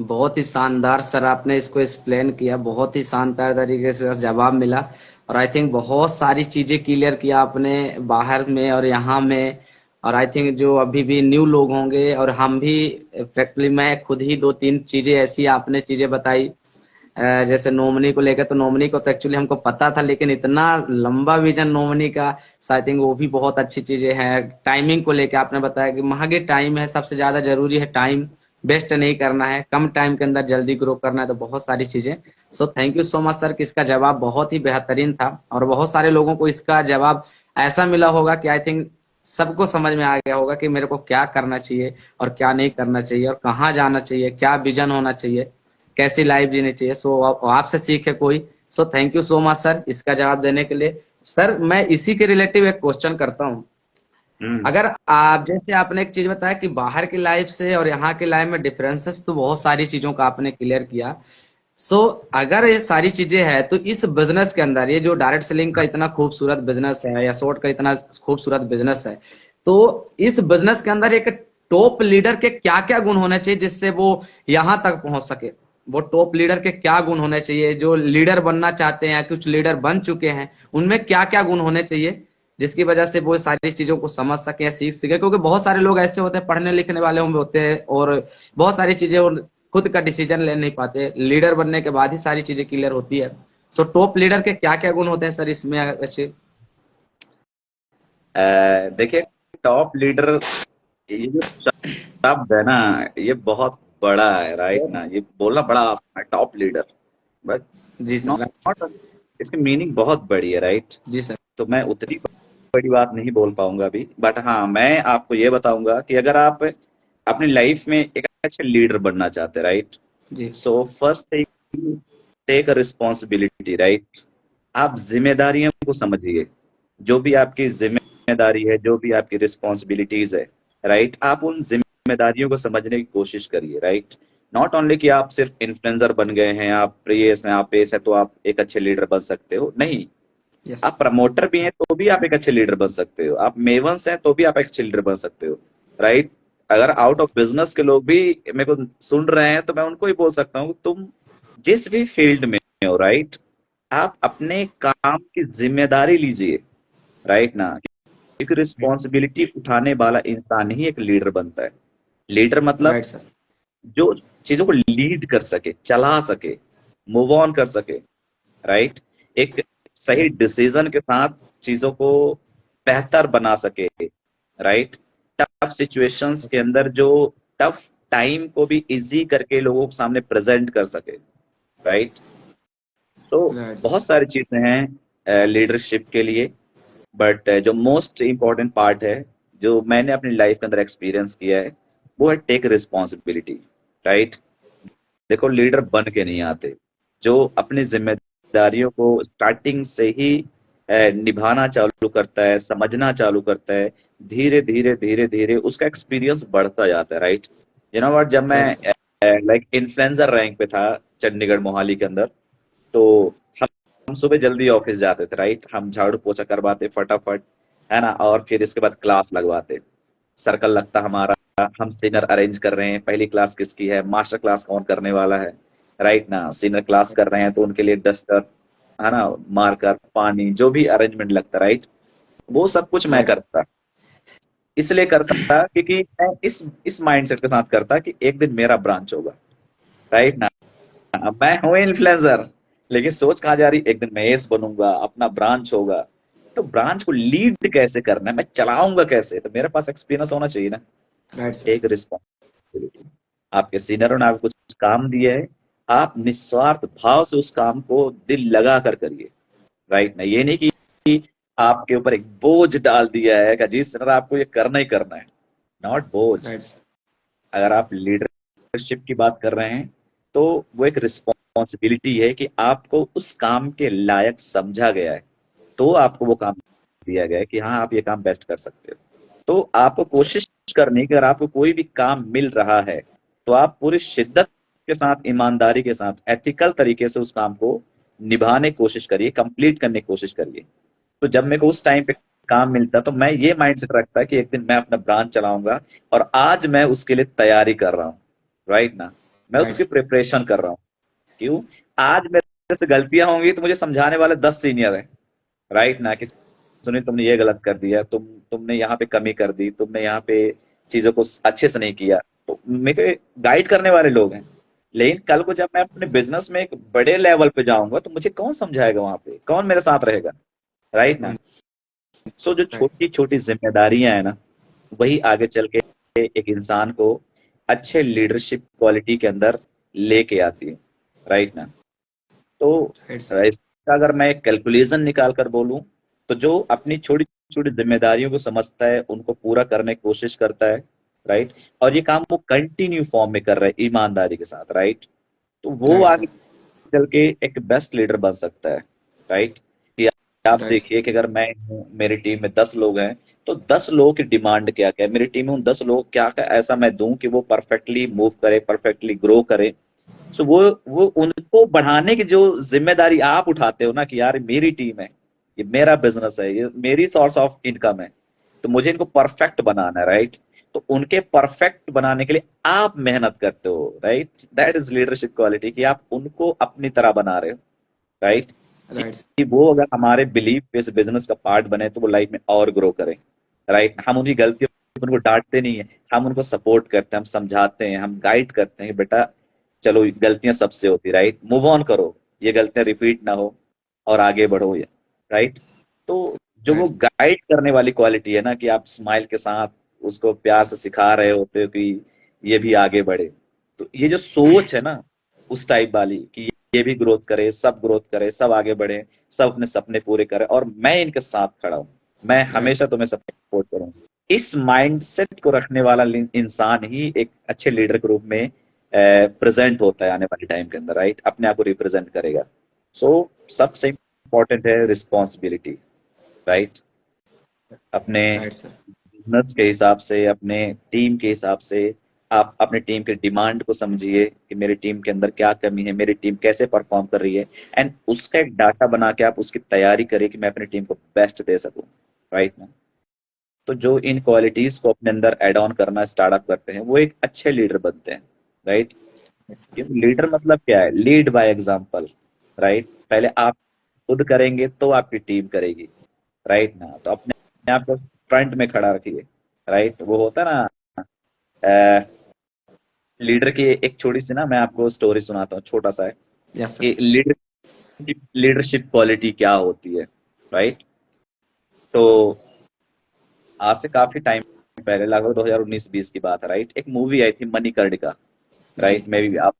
बहुत ही शानदार सर, आपने इसको एक्सप्लेन किया, बहुत ही शानदार तरीके से जवाब मिला। और आई थिंक बहुत सारी चीजें क्लियर किया आपने, बाहर में और यहाँ में। और आई थिंक जो अभी भी न्यू लोग होंगे, और हम भी, फैक्चुअली मैं खुद ही दो तीन चीजें ऐसी आपने चीजें बताई, जैसे नॉमिनी को लेकर, तो नॉमिनी को तो एक्चुअली हमको पता था, लेकिन इतना लंबा विजन नॉमिनी का, आई थिंक वो भी बहुत अच्छी चीजें हैं। टाइमिंग को लेकर आपने बताया कि महंगे टाइम है, सबसे ज्यादा जरूरी है टाइम, वेस्ट नहीं करना है, कम टाइम के अंदर जल्दी ग्रो करना है, तो बहुत सारी चीजें। सो thank you so much sir कि इसका जवाब बहुत ही बेहतरीन था, और बहुत सारे लोगों को इसका जवाब ऐसा मिला होगा कि आई थिंक सबको समझ में आ गया होगा कि मेरे को क्या करना चाहिए और क्या नहीं करना चाहिए, और कहाँ जाना चाहिए, क्या विजन होना चाहिए, कैसी लाइफ जीनी चाहिए। सो आपसे सीखे कोई। सो thank you so much sir इसका जवाब देने के लिए। सर मैं इसी के रिलेटिव एक क्वेश्चन करता हूँ। हम्म। अगर आप, जैसे आपने एक चीज बताया कि बाहर की लाइफ से और यहाँ की लाइफ में डिफरेंसेस, तो बहुत सारी चीजों का आपने क्लियर किया। सो अगर ये सारी चीजें हैं, तो इस बिजनेस के अंदर ये जो डायरेक्ट सेलिंग का इतना खूबसूरत बिजनेस है, या शॉर्ट का इतना खूबसूरत बिजनेस है, तो इस बिजनेस के अंदर एक टॉप लीडर के क्या क्या गुण होने चाहिए जिससे वो यहाँ तक पहुंच सके? वो टॉप लीडर के क्या गुण होने चाहिए, जो लीडर बनना चाहते हैं या कुछ लीडर बन चुके हैं, उनमें क्या क्या गुण होने चाहिए जिसकी वजह से वो सारी चीजों को समझ सके, सीख सके? क्योंकि बहुत सारे लोग ऐसे होते हैं, पढ़ने लिखने वाले होते हैं, और बहुत सारी चीजें खुद का डिसीजन ले नहीं पाते, लीडर बनने के बाद ही सारी चीजें क्लियर होती है। सो टॉप लीडर के क्या क्या गुण होते हैं सर इसमें वैसे? देखिए, टॉप लीडर, ये जो शब्द है ना, ये बहुत बड़ा है, राइट ना, ये बोलना बड़ा आसान है, टॉप लीडर, बट जी it's sir, right sir. Not, इसकी मीनिंग बहुत बड़ी है, राइट। जी सर। तो मैं उतनी बड़ी बात नहीं बोल पाऊंगा अभी, बट हाँ मैं आपको ये बताऊंगा कि अगर आप अपनी लाइफ में एक अच्छे लीडर बनना चाहते हैं, राइट, जी। So first thing, take a responsibility, right. आप जिम्मेदारियों को समझिए, जो भी आपकी जिम्मेदारी है, जो भी आपकी रिस्पॉन्सिबिलिटीज है, राइट, आप उन जिम्मेदारियों को समझने की कोशिश करिए, राइट। नॉट ओनली कि आप सिर्फ इन्फ्लुएंसर बन गए हैं, आप प्रेस हैं, आप पेस है, तो आप एक अच्छे लीडर बन सकते हो, नहीं। यस। आप प्रमोटर भी हैं तो भी आप एक अच्छे लीडर बन सकते हो, आप मेवंस हैं तो भी आप एक अच्छे लीडर बन सकते हो, राइट। अगर आउट ऑफ बिजनेस के लोग भी मेरे को सुन रहे हैं तो मैं उनको ही बोल सकता हूँ, तुम जिस भी फील्ड में हो, राइट, आप अपने काम की जिम्मेदारी लीजिए, राइट ना। एक रिस्पॉन्सिबिलिटी उठाने वाला इंसान ही एक लीडर बनता है। लीडर मतलब राइट सर। जो चीजों को लीड कर सके, चला सके, मूव ऑन कर सके, राइट, एक सही डिसीजन के साथ चीजों को बेहतर बना सके, राइट, टफ सिचुएशंस के अंदर जो टफ टाइम को भी इजी करके लोगों के सामने प्रेजेंट कर सके, राइट। तो राइट बहुत सर। सारी चीजें हैं लीडरशिप के लिए, बट जो मोस्ट इम्पोर्टेंट पार्ट है, जो मैंने अपनी लाइफ के अंदर एक्सपीरियंस किया है, वो है टेक रिस्पॉन्सिबिलिटी, राइट। देखो लीडर बन के नहीं आते, जो अपनी जिम्मेदारियों को स्टार्टिंग से ही निभाना चालू करता है, समझना चालू करता है, धीरे धीरे धीरे धीरे उसका एक्सपीरियंस बढ़ता जाता है, राइट। यू नो व्हाट, जब मैं right sir. Like influencer rank पे था चंडीगढ़ मोहाली के अंदर, तो हम सुबह जल्दी ऑफिस जाते थे, राइट, हम झाड़ू पोछा करवाते फटाफट, है ना, और फिर इसके बाद क्लास लगवाते, सर्कल लगता हमारा, हम सीनियर अरेंज कर रहे हैं, पहली क्लास किसकी है, मास्टर क्लास कौन करने वाला है, राइट ना, सीनियर क्लास कर रहे हैं तो उनके लिए डस्टर, है ना, मार्कर, पानी, जो भी अरेंजमेंट लगता, राइट, वो सब कुछ मैं राइट सर। करता। इसलिए करता क्योंकि मैं इस माइंडसेट के साथ करता कि एक दिन मेरा ब्रांच होगा, राइट ना। अब मैं हूँ इन्फ्लुएंसर, लेकिन सोच कहाँ जा रही, एक दिन मैं एस बनूंगा, अपना ब्रांच होगा, तो ब्रांच को लीड कैसे करना है, मैं चलाऊंगा कैसे, तो मेरे पास एक्सपीरियंस होना चाहिए ना। Right sir. टेक रिस्पॉन्सिबिलिटी, आपके सीनियरों ने आपको कुछ काम दिया है, आप निस्वार्थ भाव से उस काम को दिल लगा कर करिए, राइट ना। ये नहीं कि आपके ऊपर एक बोझ डाल दिया है कि जी सर आपको ये करना ही करना है, नॉट बोझ। Right sir. अगर आप लीडरशिप की बात कर रहे हैं, तो वो एक रिस्पॉन्सिबिलिटी है कि आपको उस काम के लायक समझा गया है, तो आपको वो काम दिया गया है कि हाँ आप ये काम बेस्ट कर सकते हो। तो आपको कोशिश करनी है कि अगर आपको कोई भी काम मिल रहा है, तो आप पूरी शिद्दत के साथ, ईमानदारी के साथ, एथिकल तरीके से उस काम को निभाने की कोशिश करिए, कंप्लीट करने की कोशिश करिए। तो जब मेरे को उस टाइम पे काम मिलता तो मैं ये माइंडसेट रखता कि एक दिन मैं अपना ब्रांच चलाऊंगा, और आज मैं उसके लिए तैयारी कर रहा हूँ, राइट ना, मैं राइट उसकी सर। प्रिपरेशन कर रहा हूँ। क्यों? आज मेरे से गलतियां होंगी तो मुझे समझाने वाले 10 सीनियर हैं, राइट ना, कि सुनील तुमने ये गलत कर दिया, तुमने यहाँ पे कमी कर दी, तुमने यहाँ पे चीजों को अच्छे से नहीं किया, तो मेरे को गाइड करने वाले लोग हैं। लेकिन कल को जब मैं अपने बिजनेस में एक बड़े लेवल पे जाऊंगा तो मुझे कौन समझाएगा, वहां पे कौन मेरे साथ रहेगा, राइट ना। सो जो राइट। छोटी छोटी जिम्मेदारियां है ना, वही आगे चल के एक इंसान को अच्छे लीडरशिप क्वालिटी के अंदर लेके आती है, राइट ना। तो राइट सर। इसका अगर मैं कैलकुलेशन निकाल कर बोलूं, तो जो अपनी छोटी छोटी जिम्मेदारियों को समझता है, उनको पूरा करने की कोशिश करता है, राइट, और ये काम वो कंटिन्यू फॉर्म में कर रहा है ईमानदारी के साथ, राइट, तो वो राइट आगे सर। चल के एक बेस्ट लीडर बन सकता है, राइट। कि आप राइट सर। देखिए कि अगर मैं हूँ, मेरी टीम में 10 लोग हैं, तो 10 लोगों की डिमांड क्या क्या है, मेरी टीम में उन 10 लोग क्या क्या ऐसा मैं दूं कि वो परफेक्टली मूव करे, परफेक्टली ग्रो करे। सो वो उनको बढ़ाने की जो जिम्मेदारी आप उठाते हो ना, कि यार मेरी टीम है, ये मेरा बिजनेस है, ये मेरी सोर्स ऑफ इनकम है, तो मुझे इनको परफेक्ट बनाना है, राइट। तो उनके परफेक्ट बनाने के लिए आप मेहनत करते हो, right, that is leadership quality, कि आप उनको अपनी तरह बना रहे हो, राइट। Right sir. कि वो अगर हमारे बिलीफ पे इस बिजनेस का पार्ट बने तो वो लाइफ में और ग्रो करें, राइट। हम उनकी गलतियों पर उनको डांटते नहीं है, हम उनको सपोर्ट करते हैं, हम समझाते हैं, हम गाइड करते हैं कि बेटा चलो गलतियां सबसे होती, राइट, मूव ऑन करो, ये गलतियां रिपीट ना हो और आगे बढ़ो, राइट। तो जो वो राइट गाइड करने वाली क्वालिटी है ना, कि आप स्माइल के साथ उसको प्यार से सिखा रहे होते हो कि ये भी आगे बढ़े। तो ये जो सोच है ना, उस टाइप वाली, कि ये भी ग्रोथ करे, सब आगे बढ़े, सब अपने सपने पूरे करे, और मैं इनके साथ खड़ा हूँ, मैं राइट हमेशा तुम्हें सपोर्ट करूँ। इस माइंडसेट को रखने वाला इंसान ही एक अच्छे लीडर के रूप में प्रेजेंट होता है आने वाले टाइम के अंदर, राइट, अपने आप को रिप्रेजेंट करेगा। सो सबसे इम्पोर्टेंट है रिस्पॉन्सिबिलिटी, राइट, अपने राइट सर। बिजनेस के हिसाब से, अपने टीम के हिसाब से। आप अपने टीम के डिमांड को समझिए कि मेरी टीम के अंदर क्या कमी है, मेरी टीम कैसे परफॉर्म कर रही है, एंड उसका एक डाटा बना के आप उसकी तैयारी करिए कि मैं अपनी टीम को बेस्ट दे सकूं, राइट ना। तो जो इन क्वालिटीज को अपने अंदर एड ऑन करना स्टार्टअप करते हैं, वो एक अच्छे लीडर बनते हैं, राइट। Yes sir. क्योंकि लीडर मतलब क्या है? Lead by example, right. पहले आप खुद करेंगे तो आपकी टीम करेगी, राइट ना। तो अपने आप को फ्रंट में खड़ा रखिए, राइट। वो होता है ना, लीडर की एक छोटी सी ना, मैं आपको स्टोरी सुनाता हूँ, छोटा सा है, यस सर। कि लीडरशिप क्वालिटी क्या होती है, राइट। तो आज से काफी टाइम पहले, लगभग 2019-20 की बात है, राइट, एक मूवी आई थी मणिकर्णिका, जी राइट। मे भी आप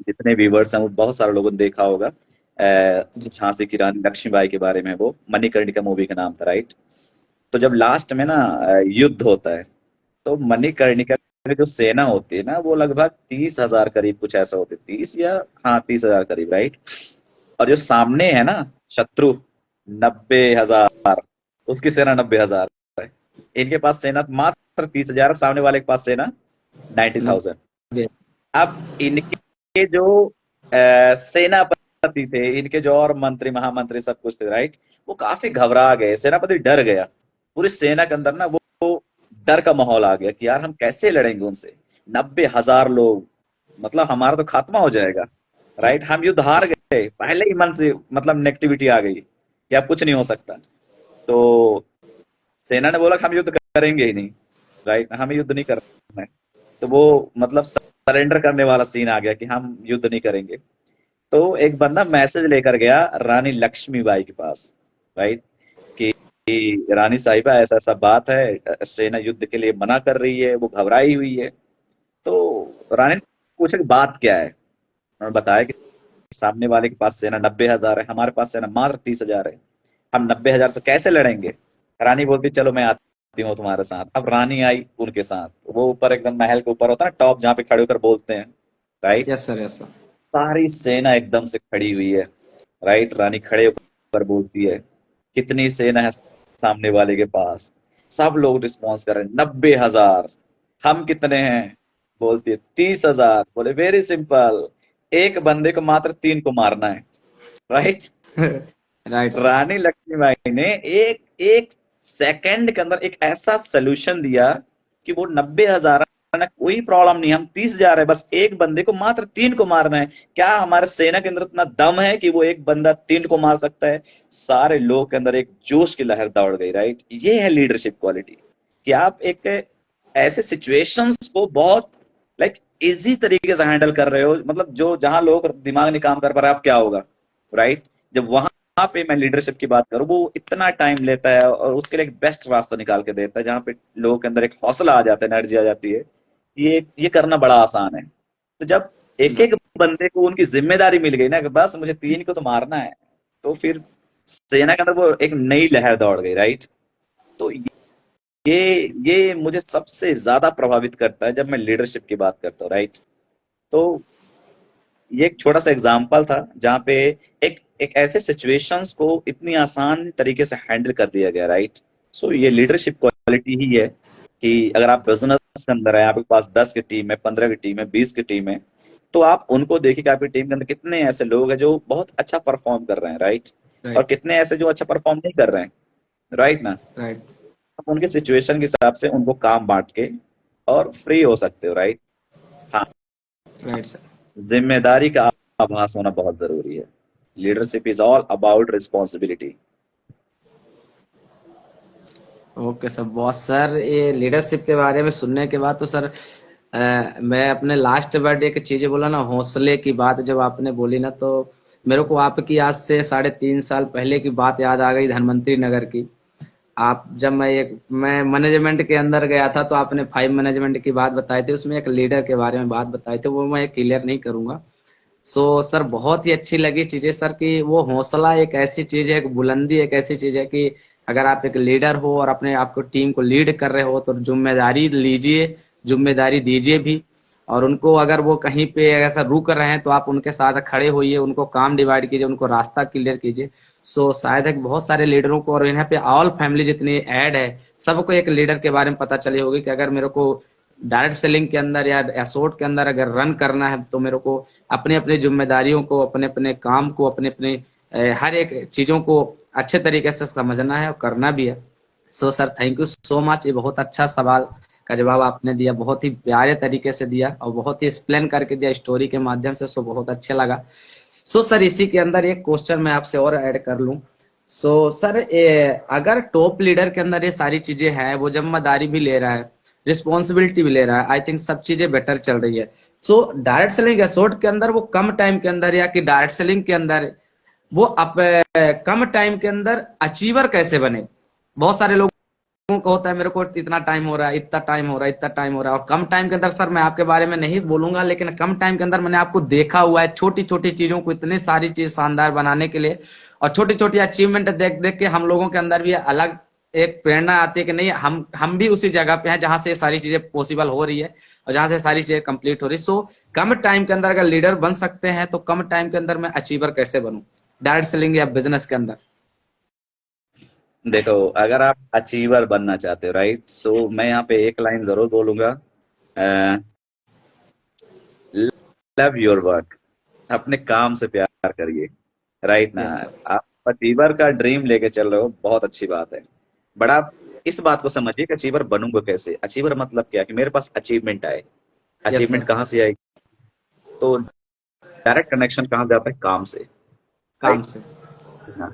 जितने व्यूवर्स हैं वो बहुत सारे लोगों ने देखा होगा। जी। झांसी की रानी लक्ष्मीबाई के बारे में, वो मणिकर्णिका मूवी का नाम था, राइट। तो जब लास्ट में ना युद्ध होता है, तो मणिकर्णिका की जो सेना होती है ना, वो लगभग 30,000 करीब कुछ ऐसा होती है, 30 या हाँ 30,000 करीब, राइट। और जो सामने है ना शत्रु, 90,000, उसकी सेना 90,000 है। इनके पास सेना मात्र 30,000 है, सामने वाले के पास सेना 90,000। नब्बे। अब इनके जो सेनापति थे, इनके जो और मंत्री महामंत्री सब कुछ थे, राइट, वो काफी घबरा गए, सेनापति डर गया। पूरी सेना के अंदर ना वो डर का माहौल आ गया कि यार हम कैसे लड़ेंगे उनसे, 90,000 लोग, मतलब हमारा तो खात्मा हो जाएगा, राइट, हम युद्ध हार यस। गए। पहले ही मन से मतलब नेगेटिविटी आ गई कि अब कुछ नहीं हो सकता। तो सेना ने बोला कि हम युद्ध करेंगे ही नहीं, राइट, हमें युद्ध नहीं करना है। तो वो मतलब सरेंडर करने वाला सीन आ गया कि हम युद्ध नहीं करेंगे। तो एक बंदा मैसेज लेकर गया रानी लक्ष्मीबाई के पास, राइट, कि रानी साहिबा ऐसा ऐसा बात है, सेना युद्ध के लिए मना कर रही है, वो घबराई हुई है। तो रानी ने पूछा कि बात क्या है। उन्होंने बताया कि सामने वाले के पास सेना 90,000 है, हमारे पास सेना मात्र 30,000 है, हम 90,000 से कैसे लड़ेंगे। रानी बोलती चलो मैं आती हूँ तुम्हारे साथ। अब रानी आई उनके साथ, वो ऊपर एकदम महल के ऊपर होता है ना टॉप, जहाँ पे खड़े होकर बोलते हैं, right. Yes sir. Yes sir. सारी सेना एकदम से खड़ी हुई है, राइट। रानी खड़े होकर बोलती है कितनी सेना है सामने वाले के पास। सब लोग रिस्पॉन्स कर रहे हैं 90,000। हम कितने हैं? बोलती है 30,000। बोले वेरी सिंपल, एक बंदे को मात्र 3 को मारना है, right. Right sir. Rani Lakshmibai ने एक एक सेकंड के अंदर एक ऐसा सोल्यूशन दिया कि वो 90,000 ना, कोई प्रॉब्लम नहीं, हम 30,000 है, बस एक बंदे को मात्र 3 को मारना है। क्या हमारे सेना के अंदर इतना दम है कि वो एक बंदा 3 को मार सकता है? सारे लोग के अंदर एक जोश की लहर दौड़ गई, राइट। ये है लीडरशिप क्वालिटी, कि आप एक ऐसे सिचुएशंस को बहुत लाइक इजी तरीके से हैंडल कर रहे हो, मतलब जो जहां लोग दिमाग नहीं काम कर पा रहे, आप क्या होगा, राइट। जब वहां पे मैं लीडरशिप की बात करूं, वो इतना टाइम लेता है और उसके लिए एक बेस्ट रास्ता निकाल के देता है, जहां पे लोगों के अंदर एक हौसला आ जाता है, एनर्जी आ जाती है। ये करना बड़ा आसान है। तो जब एक एक बंदे को उनकी जिम्मेदारी मिल गई ना कि बस मुझे 3 को तो मारना है, तो फिर सेना के अंदर वो एक नई लहर दौड़ गई, राइट। तो ये ये मुझे सबसे ज्यादा प्रभावित करता है जब मैं लीडरशिप की बात करता हूँ, राइट। तो ये एक छोटा सा एग्जाम्पल था जहाँ पे एक एक ऐसे सिचुएशंस को इतनी आसान तरीके से हैंडल कर दिया गया, राइट। सो ये लीडरशिप क्वालिटी ही है कि अगर आप बिजनेस के अंदर है, आपके पास 10 की टीम है, 15 की टीम है, 20 की टीम है, तो आप उनको देखिए कि आपकी टीम के अंदर कितने ऐसे लोग हैं जो बहुत अच्छा परफॉर्म कर रहे हैं, राइट, और राइट कितने ऐसे जो अच्छा परफॉर्म नहीं कर रहे हैं, राइट ना। राइट। आप उनके सिचुएशन के हिसाब से उनको काम बांट के और फ्री हो सकते हो, राइट। हाँ, राइट सर। जिम्मेदारी का आभास होना बहुत जरूरी है। Leadership is all about responsibility. Okay sir, बहुत सर ये लीडरशिप के बारे में सुनने के बाद तो सर मैं अपने लास्ट वर्ड एक चीजें बोला ना, हौसले की बात जब आपने बोली ना, तो मेरे को आपकी आज से 3.5 साल पहले की बात याद आ गई, धनवंतरी नगर की। आप जब मैं मैनेजमेंट के अंदर गया था तो आपने 5 मैनेजमेंट की बात बताई थी, उसमें एक लीडर के बारे में बात बताई थी, वो मैं क्लियर नहीं करूंगा। सो सर बहुत ही अच्छी लगी चीजें सर कि वो हौसला एक ऐसी चीज है, एक बुलंदी एक ऐसी चीज है कि अगर आप एक लीडर हो और अपने आपको टीम को लीड कर रहे हो तो जिम्मेदारी लीजिए, जिम्मेदारी दीजिए भी। और उनको अगर वो कहीं पे ऐसा रुक रहे हैं तो आप उनके साथ खड़े होइए, उनको काम डिवाइड कीजिए, उनको रास्ता क्लियर कीजिए। सो शायद है कि बहुत सारे लीडरों को और यहाँ पे ऑल फैमिली जितनी ऐड है सबको एक लीडर के बारे में पता चली होगी कि अगर मेरे को डायरेक्ट सेलिंग के अंदर या एसोर्ट के अंदर अगर रन करना है तो मेरे को अपने अपने जिम्मेदारियों को, अपने अपने काम को, अपने अपने हर एक चीजों को अच्छे तरीके से समझना है और करना भी है। So sir thank you so much, ये बहुत अच्छा सवाल का जवाब आपने दिया, बहुत ही प्यारे तरीके से दिया और बहुत ही एक्सप्लेन करके दिया स्टोरी के माध्यम से। सो बहुत अच्छा लगा। सो सर इसी के अंदर एक क्वेश्चन मैं आपसे और ऐड कर लूं। सो सर अगर टॉप लीडर के अंदर ये सारी चीजें हैं, वो जिम्मेदारी भी ले रहा है, रिस्पॉन्सिबिलिटी भी ले रहा है, आई थिंक सब चीजें बेटर चल रही है। सो डायरेक्ट सेलिंग एसोर्ट के अंदर वो कम टाइम के अंदर या कि डायरेक्ट सेलिंग के अंदर वो कम टाइम के अंदर अचीवर कैसे बने? बहुत सारे लोगों को होता है मेरे को इतना टाइम हो रहा है, इतना टाइम हो रहा है, इतना टाइम हो रहा है, और कम टाइम के अंदर सर मैं आपके बारे में नहीं बोलूंगा, लेकिन कम टाइम के अंदर मैंने आपको देखा हुआ है छोटी छोटी चीजों को इतनी सारी चीज शानदार बनाने के लिए। और छोटी छोटी अचीवमेंट देख देख के हम लोगों के अंदर भी अलग एक प्रेरणा आती है कि नहीं हम भी उसी जगह पे हैं जहां से ये सारी चीजें पॉसिबल हो रही है और जहां से सारी चीजें कंप्लीट हो रही है। सो कम टाइम के अंदर अगर लीडर बन सकते हैं तो कम टाइम के अंदर मैं अचीवर कैसे बनूं डायरेक्ट सेलिंग या बिजनेस के अंदर? देखो, अगर आप अचीवर बनना चाहते हो, राइट, सो मैं यहाँ पे एक लाइन जरूर बोलूंगा। Love your work. अपने काम से प्यार करिए, राइट ना। Yes sir. आप अचीवर का ड्रीम लेके चल रहे हो, बहुत अच्छी बात है। बट आप इस बात को समझिए कि अचीवर बनूंगा कैसे। अचीवर मतलब क्या, कि मेरे पास अचीवमेंट आए। Yes achievement sir. कहाँ से आएगी? तो डायरेक्ट कनेक्शन कहाँ से आता है? काम से, काम राइट से। ना।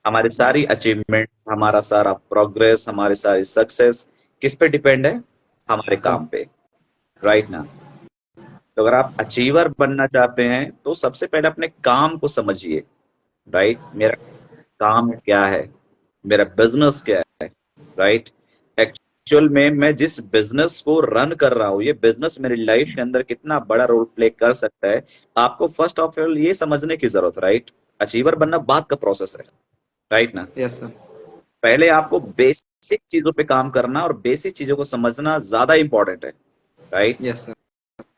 हमारी राइट सारी सर। अचीवमेंट, हमारा सारा प्रोग्रेस, हमारी सारी सक्सेस किस पे डिपेंड है? हमारे काम। काम पे, राइट यस ना। सर। तो अगर आप अचीवर बनना चाहते हैं तो सबसे पहले अपने काम को समझिए, राइट। मेरा काम क्या है, मेरा बिजनेस क्या है, राइट। एक्चुअल में मैं जिस बिजनेस को रन कर रहा हूँ, ये बिजनेस मेरी लाइफ के अंदर कितना बड़ा रोल प्ले कर सकता है, आपको फर्स्ट ऑफ ऑल ये समझने की जरूरत है, राइट। अचीवर बनना बाद का प्रोसेस है, राइट ना। Yes sir. पहले आपको बेसिक चीजों पे काम करना और बेसिक चीजों को समझना ज्यादा इंपॉर्टेंट है, राइट। Yes sir.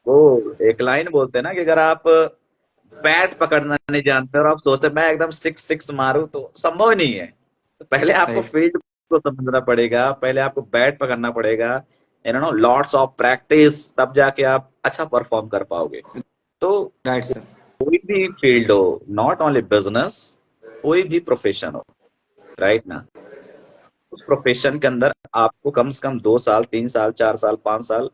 वो एक लाइन बोलते हैं ना कि अगर आप बैट पकड़ना नहीं जानते और आप सोचते हैं मैं एकदम सिक्स सिक्स मारूं, तो संभव ही नहीं है। तो पहले आपको सही। फील्ड को समझना पड़ेगा, पहले आपको बैट पकड़ना पड़ेगा, you know, lots of practice, तब जाके आप अच्छा परफॉर्म कर पाओगे। तो राइट सर। कोई भी फील्ड हो, नॉट ओनली बिजनेस, कोई भी प्रोफेशन हो, राइट ना, उस प्रोफेशन के अंदर आपको कम से कम 2 साल, 3 साल, 4 साल, 5 साल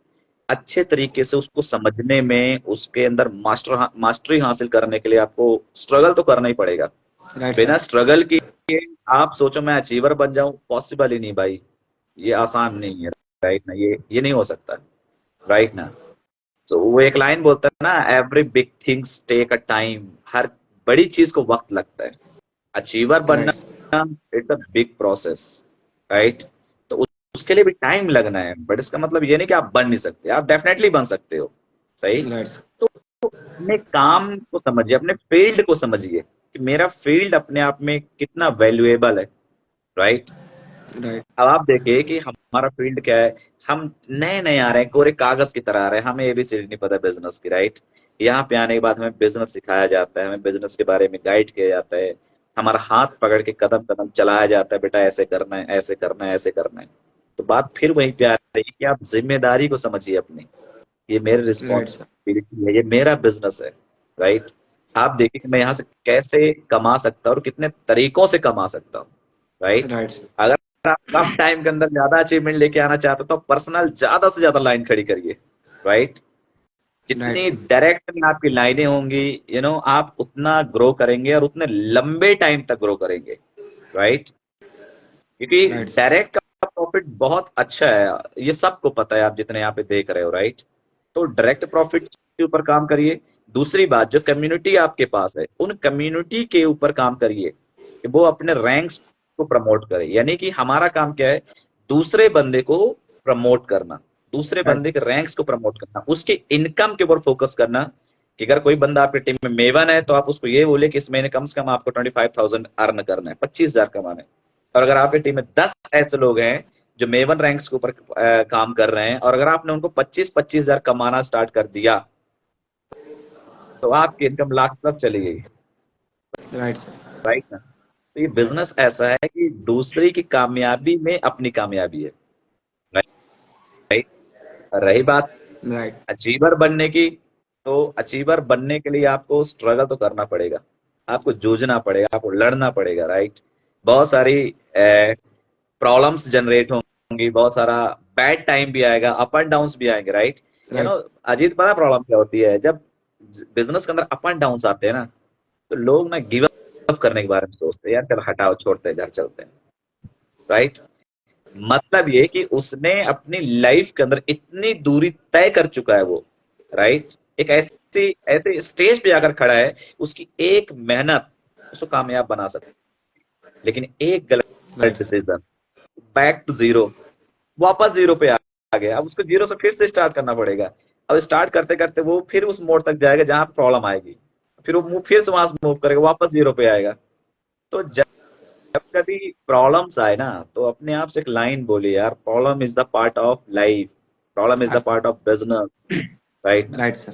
अच्छे तरीके से उसको समझने में, उसके अंदर मास्टरी हासिल करने के लिए आपको स्ट्रगल तो करना ही पड़ेगा। राइट बिना सर। स्ट्रगल किए आप सोचो मैं अचीवर बन जाऊं, पॉसिबल ही नहीं भाई। ये आसान नहीं है, राइट ना, ये नहीं हो सकता, राइट ना। तो वो एक लाइन बोलता है ना, every big things take a time. हर बड़ी चीज को वक्त लगता है। अचीवर बनना, right sir. It's a big process, right. तो उसके लिए भी टाइम लगना है, बट इसका मतलब ये नहीं कि आप बन नहीं सकते, आप डेफिनेटली बन सकते हो, सही। Right sir. तो अपने काम को समझिए, अपने फील्ड को समझिए कि मेरा फील्ड अपने आप में कितना वैल्यूएबल है, राइट। राइट। अब आप देखिए कि हमारा फील्ड क्या है। हम नए नए आ रहे हैं, कोरे कागज की तरह आ रहे हैं, हमें एबीसीडी नहीं पता बिजनेस की, राइट। यहाँ पे आने के बाद हमें बिजनेस सिखाया जाता है, हमें बिजनेस के बारे में गाइड किया जाता है, हमारा हाथ पकड़ के कदम कदम चलाया जाता है, बेटा ऐसे करना है, ऐसे करना है, ऐसे करना है। तो बात फिर वहीं पे आ रही है कि आप जिम्मेदारी को समझिए अपनी। ये मेरी राइट सर। रिस्पॉन्सिबिलिटी है, ये मेरा बिजनेस है, राइट। आप देखिए कि मैं यहाँ से कैसे कमा सकता हूँ और कितने तरीकों से कमा सकता हूँ, राइट। Right sir. अगर आप कम टाइम के अंदर ज्यादा अचीवमेंट लेके आना चाहते हो तो पर्सनल ज्यादा से ज्यादा लाइन खड़ी करिए, राइट। राइट जितनी सर। डायरेक्ट में आपकी लाइनें होंगी, आप उतना ग्रो करेंगे और उतने लंबे टाइम तक ग्रो करेंगे, राइट। क्योंकि राइट सर। डायरेक्ट का प्रॉफिट बहुत अच्छा है, ये सबको पता है, आप जितने यहाँ पे देख रहे हो, राइट। तो डायरेक्ट प्रॉफिट के ऊपर काम करिए। दूसरी बात, जो कम्युनिटी आपके पास है, उन कम्युनिटी के ऊपर काम करिए कि वो अपने रैंक्स को प्रमोट करे। यानी कि हमारा काम क्या है, दूसरे बंदे को प्रमोट करना, दूसरे राइट बंदे के रैंक्स को प्रमोट करना, उसके इनकम के ऊपर फोकस करना। कि अगर कोई बंदा आपकी टीम में मेवन है तो आप उसको ये बोले कि इस महीने कम से कम आपको 25,000 अर्न करना है, 25,000 कमाना है। और अगर आपकी टीम में 10 ऐसे लोग हैं जो मेवन रैंक्स के ऊपर काम कर रहे हैं, और अगर आपने उनको 25,000 कमाना स्टार्ट कर दिया, तो आपकी इनकम लाख प्लस चली गई। Right sir. राइट ना। तो ये बिजनेस ऐसा है कि दूसरे की कामयाबी में अपनी कामयाबी है। राइट। रही बात राइट अचीवर बनने की, तो अचीवर बनने के लिए आपको स्ट्रगल तो करना पड़ेगा, आपको जूझना पड़ेगा, आपको लड़ना पड़ेगा। राइट। बहुत सारी प्रॉब्लम्स जनरेट होंगी, बहुत सारा बैड टाइम भी आएगा, अप एंड डाउन्स भी आएंगे। Right. You know, right Ajit, पता प्रॉब्लम क्या होती है, जब बिजनेस के अंदर अप एंड डाउन्स आते हैं ना, तो लोग ना गिव अप करने के बारे में सोचते हैं, यार चल हटाओ, छोड़ते हैं, घर चलते हैं। राइट। मतलब ये कि उसने अपनी लाइफ के अंदर इतनी दूरी तय कर चुका है वो। राइट। एक ऐसी ऐसे स्टेज पे आकर खड़ा है, उसकी एक मेहनत उसको कामयाब बना सकती है, लेकिन एक गलत right sir. Decision, back to zero, वापस जीरो पे आ गया। अब उसको जीरो से फिर से स्टार्ट करना पड़ेगा। अब स्टार्ट करते करते वो फिर उस मोड़ तक जाएगा जहां पे प्रॉब्लम आएगी, फिर वो फिर से वहां से मूव करेगा, वापस जीरो पे आएगा। तो जब कभी प्रॉब्लम्स आए ना, तो अपने आप से एक लाइन बोलिए, यार problem is the part of life, problem is the part of business. Right ना। Right sir.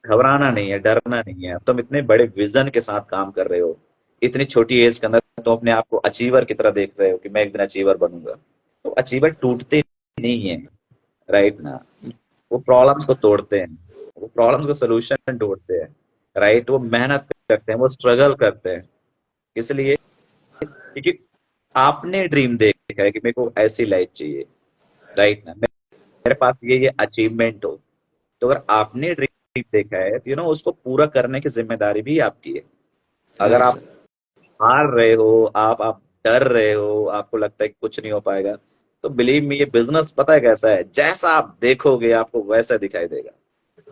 घबराना नहीं है, डरना नहीं है। तुम इतने बड़े विजन के साथ काम कर रहे हो, इतनी छोटी एज के अंदर तुम अपने आप को अचीवर की तरह देख रहे हो कि मैं एक दिन अचीवर बनूंगा। तो अचीवर टूटते नहीं है। राइट ना। वो प्रॉब्लम्स को तोड़ते हैं, वो प्रॉब्लम्स को सोल्यूशन ढूंढते हैं। राइट। वो मेहनत करते हैं, वो स्ट्रगल करते हैं। इसलिए क्योंकि आपने ड्रीम देखा है कि मेरे को ऐसी लाइफ चाहिए। राइट ना। मेरे पास ये अचीवमेंट हो। तो अगर आपने ड्रीम देखा है तो उसको पूरा करने की जिम्मेदारी भी आपकी है। अगर राइट आप सर। हार रहे हो, आप डर रहे हो, आपको लगता है कि कुछ नहीं हो पाएगा, तो बिलीव मी, ये बिजनेस पता है कैसा है, जैसा आप देखोगे आपको वैसा दिखाई देगा।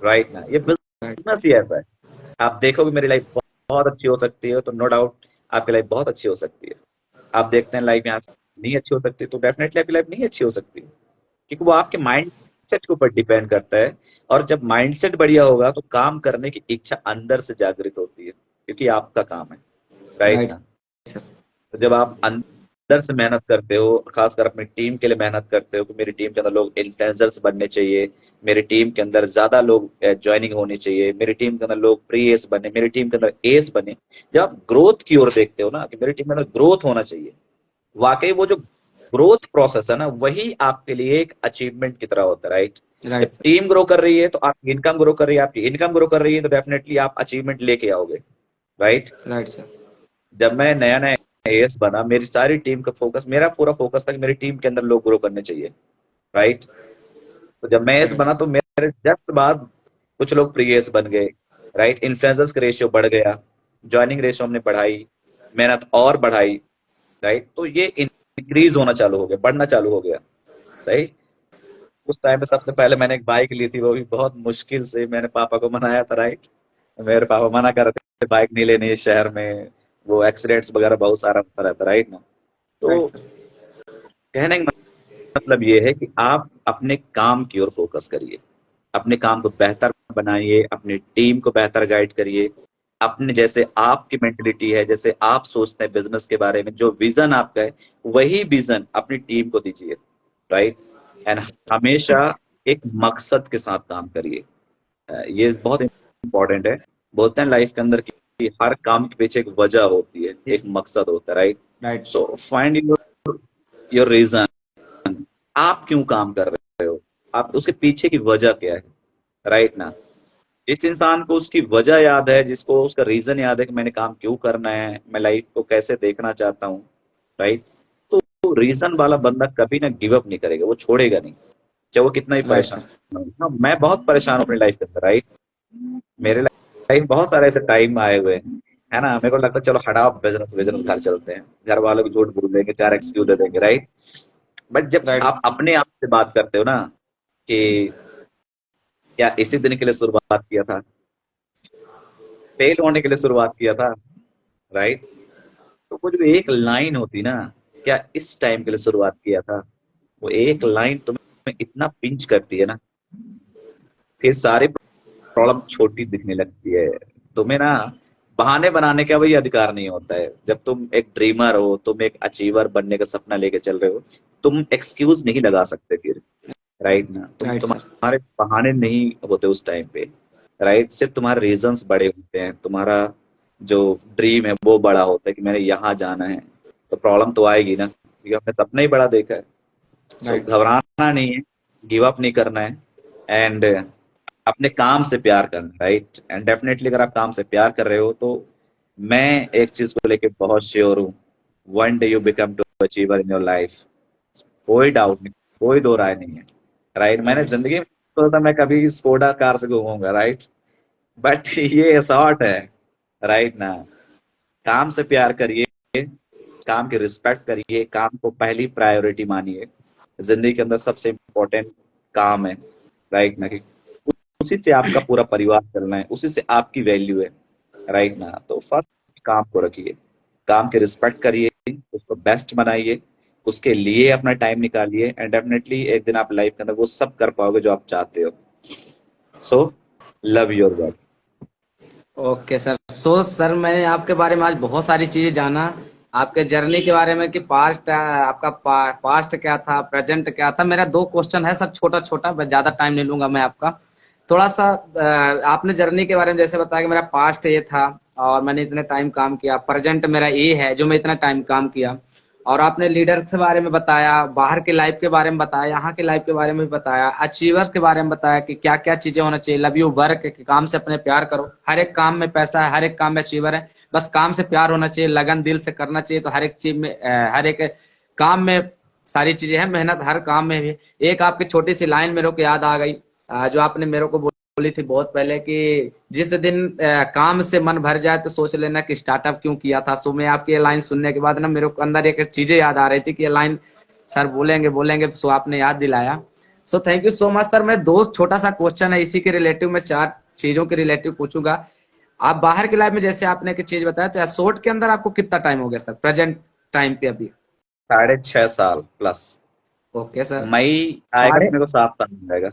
राइट ना। ये राइट बिजनेस ही ऐसा है। आप देखोगे मेरी लाइफ बहुत अच्छी हो सकती है, तो नो डाउट आपकी लाइफ बहुत अच्छी हो सकती है। आप देखते हैं लाइफ यहाँ से नहीं अच्छी हो सकती, तो डेफिनेटली आपकी लाइफ नहीं अच्छी हो सकती, क्योंकि वो आपके माइंड सेट के ऊपर डिपेंड करता है। और जब माइंडसेट बढ़िया होगा तो काम करने की इच्छा अंदर से जागृत होती है, क्योंकि आपका काम है। राइट राइट ना। सर। तो जब आप अंदर से मेहनत करते हो, खासकर अपनी टीम के लिए मेहनत करते हो कि मेरी टीम के अंदर लोग इन्फ्लुएंसर्स बनने चाहिए, मेरी टीम के अंदर ज्यादा लोग ज्वाइनिंग होनी चाहिए, मेरी टीम के अंदर लोग प्री एस बने, मेरी टीम के अंदर एस बने। जब आप ग्रोथ की ओर देखते हो ना कि मेरी टीम के अंदर ग्रोथ होना चाहिए, वाकई वो जो ग्रोथ प्रोसेस है ना, वही आपके लिए एक अचीवमेंट की तरह होता है। राइट। जब राइट सर। टीम ग्रो कर रही है तो आपकी इनकम ग्रो कर रही है, आपकी इनकम ग्रो कर रही है, तो डेफिनेटली आप अचीवमेंट लेके आओगे। राइट। Right sir. जब मैं नया नया एएस बना, मेरी सारी टीम का फोकस, मेरा पूरा फोकस था कि मेरी टीम के अंदर लोग ग्रो करने चाहिए। राइट। तो जब मैं एस राइट बना तो मेरे जस्ट बाद कुछ लोग प्री एस बन गए। राइट। इन्फ्लुएंसर्स का रेशियो बढ़ गया, ज्वाइनिंग रेशियो हमने बढ़ाई, मेहनत और बढ़ाई। राइट। तो ये इंक्रीज होना चालू हो गया, बढ़ना चालू हो गया। सही। उस टाइम पे सबसे पहले मैंने एक बाइक ली थी, वो भी बहुत मुश्किल से मैंने पापा को मनाया था। राइट। मेरे पापा मना कर रहे थे बाइक नहीं लेनी है शहर में, वो एक्सीडेंट्स वगैरह बहुत सारा होता रहता। राइट ना। राइट तो सर। कहने का मतलब ये है कि आप अपने काम की ओर फोकस करिए, अपने काम को बेहतर बनाइए, अपनी टीम को बेहतर गाइड करिए। अपने जैसे आपकी मेंटेलिटी है, जैसे आप सोचते हैं बिजनेस के बारे में, जो विजन आपका है, वही विजन अपनी टीम को दीजिए। राइट। एंड हमेशा एक मकसद के साथ काम करिए। ये बहुत इंपॉर्टेंट है। बोलते हैं लाइफ के अंदर कि हर काम के पीछे एक वजह होती है, एक यस। मकसद होता है। Right. Right. So find your reason. आप क्यों काम कर रहे हो, आप उसके पीछे की वजह क्या है। राइट ना। जिस इंसान को उसकी वजह याद है, जिसको उसका रीजन याद है कि मैंने काम क्यों करना है, मैं लाइफ को कैसे देखना चाहता हूँ। राइट। तो रीजन वाला बंदा कभी ना गिव अप नहीं करेगा, वो छोड़ेगा नहीं, चाहे वो कितना ही राइट परेशान सर। हो। हाँ, मैं बहुत परेशान हूँ अपनी लाइफ के अंदर। राइट। मेरे लाइफ में बहुत सारे ऐसे टाइम आए हुए हैं, है ना। मेरे को लगता है चलो हटाओ बिजनेस बिजनेस, घर चलते हैं, घर वालों को झूठ बोल देंगे, 4 एक्सक्यूज दे देंगे। राइट। बट जब राइट आप अपने आप से बात करते हो ना कि क्या इसी दिन के लिए शुरुआत किया था, फेल होने के लिए शुरुआत किया था। राइट। तो वो जो एक लाइन होती ना, क्या इस टाइम के लिए शुरुआत किया था, वो एक लाइन तुम्हें इतना पिंच करती है ना कि सारी प्रॉब्लम छोटी दिखने लगती है तुम्हें ना। बहाने बनाने का वही अधिकार नहीं होता है। जब तुम एक ड्रीमर हो, तुम एक अचीवर बनने का सपना लेके चल रहे हो, तुम एक्सक्यूज नहीं लगा सकते फिर, राइट ना। Right sir. तुम्हारे बहाने नहीं होते उस टाइम पे, राइट। सिर्फ तुम्हारे रीजंस बड़े होते हैं, तुम्हारा जो ड्रीम है वो बड़ा होता है कि मैंने यहाँ जाना है। तो प्रॉब्लम तो आएगी ना, क्योंकि हमने सपना ही बड़ा देखा है। सो राइट। घबराना नहीं है, गिव अप नहीं करना है, एंड अपने काम से प्यार करना, राइट। एंड डेफिनेटली अगर आप काम से प्यार कर रहे हो तो मैं एक चीज को लेके बहुत श्योर हूँ, one day you become to achiever in your life. कोई डाउट नहीं, कोई दो राय नहीं है, राइट। मैंने राइट सर। जिंदगी में सोचा था मैं कभी स्कोडा कार से घूमूंगा, राइट, बट ये शॉर्ट है, राइट ना। काम से प्यार करिए, काम की रिस्पेक्ट करिए, काम को पहली प्रायोरिटी मानिए। जिंदगी के अंदर सबसे इम्पोर्टेंट काम है, राइट ना, कि उसी से आपका पूरा परिवार चलना है, उसी से आपकी वैल्यू है, राइट ना। तो फर्स्ट काम को रखिए, काम की रिस्पेक्ट करिए, उसको बेस्ट बनाइए, उसके लिए अपना टाइम निकालिए, एंड डेफिनेटली एक दिन आप लाइफ के अंदर वो सब कर पाओगे जो आप चाहते हो। So love your work. Okay sir. So sir मैंने आपके बारे में आज बहुत सारी चीजें जाना, आपके जर्नी के बारे में कि पास्ट आपका पास्ट क्या था, प्रेजेंट क्या था। मेरा दो क्वेश्चन है सर, छोटा छोटा, बस ज्यादा टाइम नहीं लूंगा मैं आपका। थोड़ा सा आपने जर्नी के बारे में जैसे बताया कि मेरा पास्ट ये था और मैंने इतने टाइम काम किया, प्रेजेंट मेरा ये है जो मैं इतना टाइम काम किया, और आपने लीडर के बारे में बताया, बाहर के लाइफ के बारे में बताया, यहाँ के लाइफ के बारे में भी बताया, अचीवर्स के बारे में बताया कि क्या क्या चीजें होना चाहिए, लव यू वर्क, काम से अपने प्यार करो, हर एक काम में पैसा है, हर एक काम में अचीवर है, बस काम से प्यार होना चाहिए, लगन दिल से करना चाहिए, तो हर एक चीज में हर एक काम में सारी चीजें हैं, मेहनत हर काम में भी। एक आपकी छोटी सी लाइन मेरे को याद आ गई, जो आपने मेरे को बोली थी बहुत पहले कि जिस दिन काम से मन भर जाए तो सोच लेना कि स्टार्टअप क्यों किया था। सो मैं आपकी ये लाइन सुनने के बाद ना मेरे को अंदर एक चीजें याद आ रही थी कि ये लाइन सर बोलेंगे बोलेंगे, सो आपने याद दिलाया। सो thank you so much sir. मैं दो छोटा सा क्वेश्चन है इसी के रिलेटिव, मैं चार चीजों के रिलेटिव पूछूंगा। आप बाहर के लाइफ में जैसे आपने एक चीज बताया, तो शॉर्ट के अंदर आपको कितना टाइम हो गया सर प्रेजेंट टाइम पे अभी? 6.5 साल प्लस। Okay sir. मई आएगा साढ़े तो मेरे को 7 साल हो जाएगा।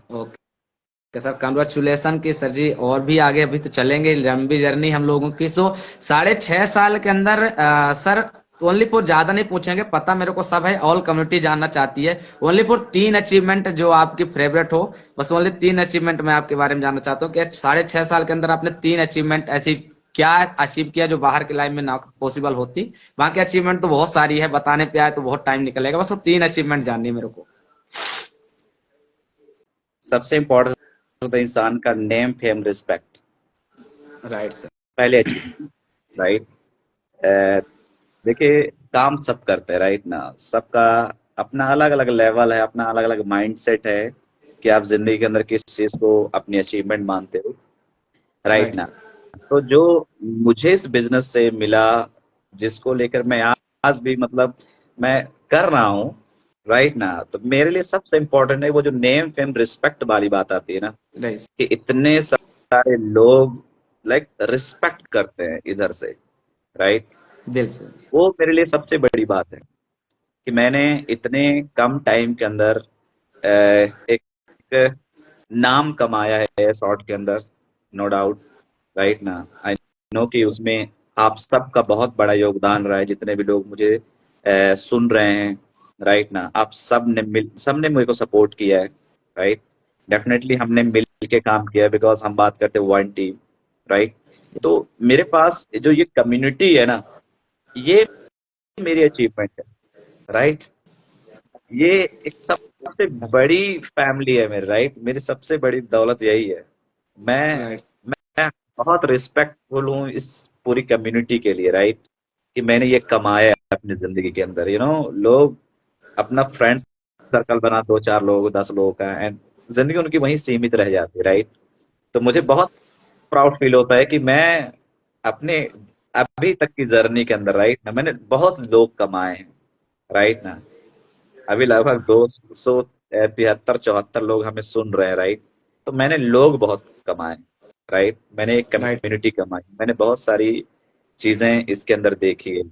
ओके सर, कंग्रेचुलेसन की सर जी, और भी आगे अभी तो चलेंगे, लंबी जर्नी हम लोगों की। सो 6.5 साल के अंदर सर ओनली फॉर ज्यादा नहीं पूछेंगे, पता मेरे को सब है, ऑल कम्युनिटी जानना चाहती है। ओनली फॉर 3 अचीवमेंट जो आपकी फेवरेट हो, बस ओनली 3 अचीवमेंट मैं आपके बारे में जानना चाहता हूँ कि 6.5 साल के अंदर आपने 3 अचीवमेंट ऐसी क्या अचीव किया जो बाहर की लाइफ में ना पॉसिबल होती। बाकी अचीवमेंट तो बहुत सारी है, बताने पे आए तो बहुत टाइम निकलेगा, बस वो 3 अचीवमेंट जाननी है मेरे को। सबसे इम्पोर्टेंट होता है इंसान का name fame respect, right sir. पहले अचीव, राइट। देखिए, काम सब करते हैं, राइट ना। सबका अपना अलग अलग लेवल है, अपना अलग अलग माइंडसेट है कि आप जिंदगी के अंदर किस चीज को अपनी अचीवमेंट मानते हो, राइट राइट ना। सर। तो जो मुझे इस बिजनेस से मिला, जिसको लेकर मैं आज भी मतलब मैं कर रहा हूँ, राइट ना, तो मेरे लिए सबसे इम्पोर्टेंट है वो जो नेम फेम रिस्पेक्ट वाली बात आती है ना, राइट। कि इतने सारे लोग लाइक रिस्पेक्ट करते हैं इधर से, राइट। दिल से। वो मेरे लिए सबसे बड़ी बात है कि मैंने इतने कम टाइम के अंदर एक नाम कमाया है शॉर्ट के अंदर, नो डाउट, राइट ना। आई नो कि उसमें आप सबका बहुत बड़ा योगदान रहा है, जितने भी लोग मुझे सुन रहे हैं, राइट ना। आप सबने मेरे को सपोर्ट किया है, राइट। डेफिनेटली हमने मिल के काम किया है, बिकॉज हम बात करते हैं वन टीम, राइट। तो मेरे पास जो ये कम्युनिटी है ना, ये मेरी अचीवमेंट है, राइट। ये एक सबसे सर। बड़ी फैमिली है मेरी, राइट। मेरी सबसे बड़ी दौलत यही है। मैं राइट। मैं बहुत रिस्पेक्टफुल हूँ इस पूरी कम्युनिटी के लिए, राइट, कि मैंने ये कमाया है अपनी जिंदगी के अंदर। लोग अपना फ्रेंड सर्कल बना 2-4 लोग 10 लोगों का, एंड जिंदगी उनकी वहीं सीमित रह जाती है, राइट। तो मुझे बहुत प्राउड फील होता है कि मैं अपने अभी तक की जर्नी के अंदर, राइट ना, मैंने बहुत लोग कमाए हैं, राइट ना। अभी लगभग 273-74 लोग हमें सुन रहे हैं, राइट। तो मैंने लोग बहुत कमाए, राइट। मैंने एक राइट। कम्युनिटी कमाई, मैंने बहुत सारी चीजें इसके अंदर देखी है।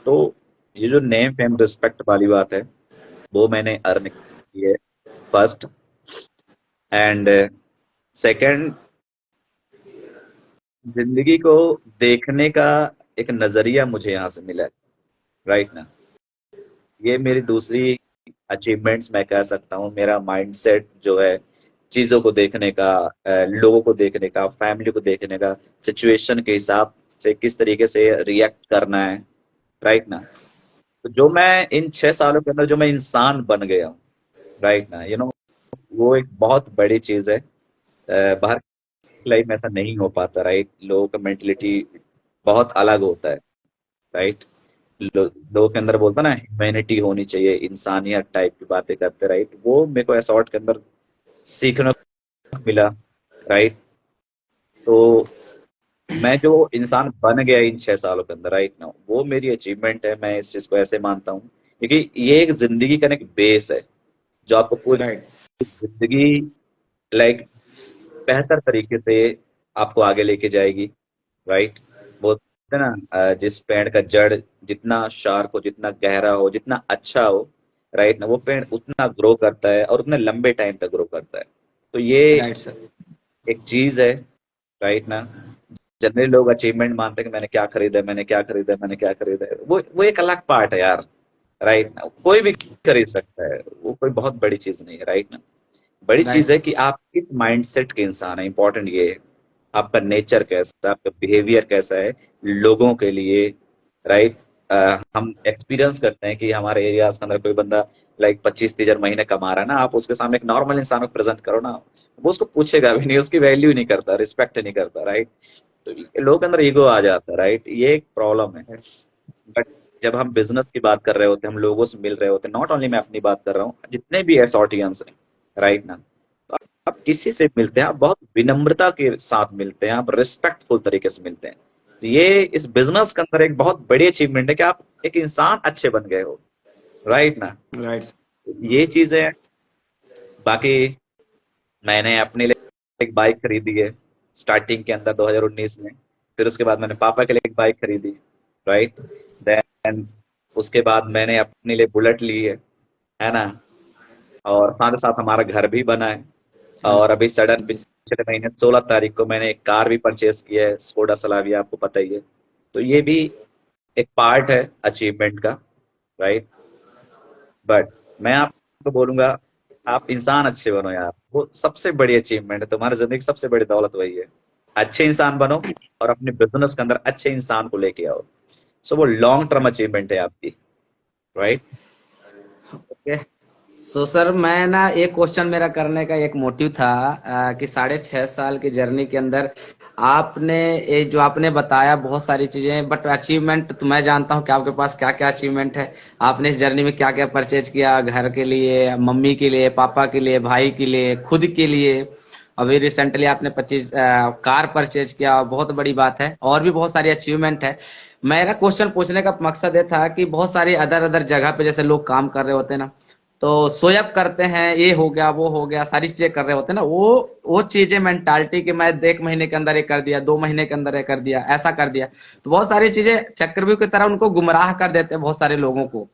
तो ये जो नेम फेम रिस्पेक्ट वाली बात है वो मैंने अर्न की है फर्स्ट। एंड सेकंड, जिंदगी को देखने का एक नजरिया मुझे यहाँ से मिला है, राइट ना। ये मेरी दूसरी अचीवमेंट्स मैं कह सकता हूँ। मेरा माइंडसेट जो है चीजों को देखने का, लोगों को देखने का, फैमिली को देखने का, सिचुएशन के हिसाब से किस तरीके से रिएक्ट करना है, राइट ना। तो जो मैं इन 6 सालों के अंदर जो मैं इंसान बन गया हूँ, राइट ना, वो एक बहुत बड़ी चीज है। बाहर की लाइफ में ऐसा नहीं हो पाता, राइट। लोगों का मेंटेलिटी बहुत अलग होता है, राइट। लोगों के अंदर बोलता ना ह्यूमैनिटी होनी चाहिए, इंसानियत टाइप की बातें करते, राइट। वो मेरे को एसॉर्ट के अंदर सीखने को मिला, राइट। तो मैं जो इंसान बन गया इन 6 सालों के अंदर, राइट ना, वो मेरी अचीवमेंट है। मैं इस चीज को ऐसे मानता हूँ क्योंकि ये एक जिंदगी का एक बेस है जो आपको पूरी राइट। जिंदगी लाइक बेहतर तरीके से आपको आगे लेके जाएगी, राइट। बोलते हैं ना जिस पेड़ का जड़ जितना शार्प हो, जितना गहरा हो, जितना अच्छा हो, राइट ना, वो पेड़ उतना ग्रो करता है और उतने लंबे टाइम तक ग्रो करता है। तो ये राइट सर। एक चीज है, राइट ना। जनरली लोग अचीवमेंट मानते हैं कि मैंने क्या खरीदा, मैंने क्या खरीदा, मैंने क्या खरीदा है। वो एक अलग पार्ट है यार, राइट ना। कोई भी खरीद सकता है, वो कोई बहुत बड़ी चीज नहीं है, राइट ना। बड़ी राइट चीज है सर। कि आप किस माइंडसेट के इंसान है। इंपॉर्टेंट ये है आपका नेचर कैसा है, आपका बिहेवियर कैसा है लोगों के लिए, राइट। हम एक्सपीरियंस करते हैं कि हमारे एरियाज के अंदर कोई बंदा 25-30 हजार महीने कमा रहा है ना, आप उसके सामने एक नॉर्मल इंसान को प्रेजेंट करो ना, वो उसको पूछेगा भी नहीं, उसकी वैल्यू नहीं करता, रिस्पेक्ट नहीं करता, राइट। तो लोगों के अंदर ईगो आ जाता है, राइट। ये एक प्रॉब्लम है। बट जब हम बिजनेस की बात कर रहे होते हैं, हम लोगों से मिल रहे होते हैं, नॉट ओनली मैं अपनी बात कर रहा हूँ, जितने भी ऐसे ऑडियंस हैं, राइट ना, तो आप किसी से मिलते हैं, आप बहुत विनम्रता के साथ मिलते हैं, आप रिस्पेक्टफुल तरीके से मिलते हैं। तो ये इस बिजनेस के अंदर एक बहुत बड़ी अचीवमेंट है कि आप एक इंसान अच्छे बन गए हो, राइट ना। Right sir. ये चीज है। बाकी मैंने अपने लिए एक बाइक खरीदी है स्टार्टिंग के अंदर 2019 में। फिर उसके बाद मैंने पापा के लिए एक बाइक खरीदी, राइट। देन उसके बाद मैंने अपने लिए बुलेट ली है ना। और साथ ही साथ हमारा घर भी बना है। हाँ और अभी सडन जी। पिछले महीने 16 तारीख को मैंने एक कार भी परचेज किया है, स्कोडा सलाविया, आपको पता ही है। तो ये भी एक पार्ट है अचीवमेंट का, राइट। बट मैं आपको बोलूंगा आप इंसान अच्छे बनो यार, वो सबसे बड़ी अचीवमेंट है। तुम्हारी जिंदगी की सबसे बड़ी दौलत वही है। अच्छे इंसान बनो और अपने बिजनेस के अंदर अच्छे इंसान को लेके आओ। सो वो लॉन्ग टर्म अचीवमेंट है आपकी, राइट। ओके। सो सर मैं ना एक क्वेश्चन मेरा करने का एक मोटिव था कि 6.5 साल की जर्नी के अंदर आपने ये जो आपने बताया बहुत सारी चीजें, बट अचीवमेंट तो मैं जानता हूँ कि आपके पास क्या क्या अचीवमेंट है। आपने इस जर्नी में क्या क्या परचेज किया, घर के लिए, मम्मी के लिए, पापा के लिए, भाई के लिए, खुद के लिए। अभी रिसेंटली आपने 25 कार परचेज किया, बहुत बड़ी बात है। और भी बहुत सारी अचीवमेंट है। मेरा क्वेश्चन पूछने का मकसद ये था कि बहुत सारी अदर अदर जगह पे जैसे लोग काम कर रहे होते हैं ना, तो सोयब करते हैं, ये हो गया वो हो गया, सारी चीजें कर रहे होते हैं ना, वो चीजें मेंटालिटी कि मैं 1 महीने के अंदर ये कर दिया, 2 महीने के अंदर ये कर दिया, ऐसा कर दिया। तो बहुत सारी चीजें चक्रव्यूह की तरह उनको गुमराह कर देते हैं बहुत सारे लोगों को।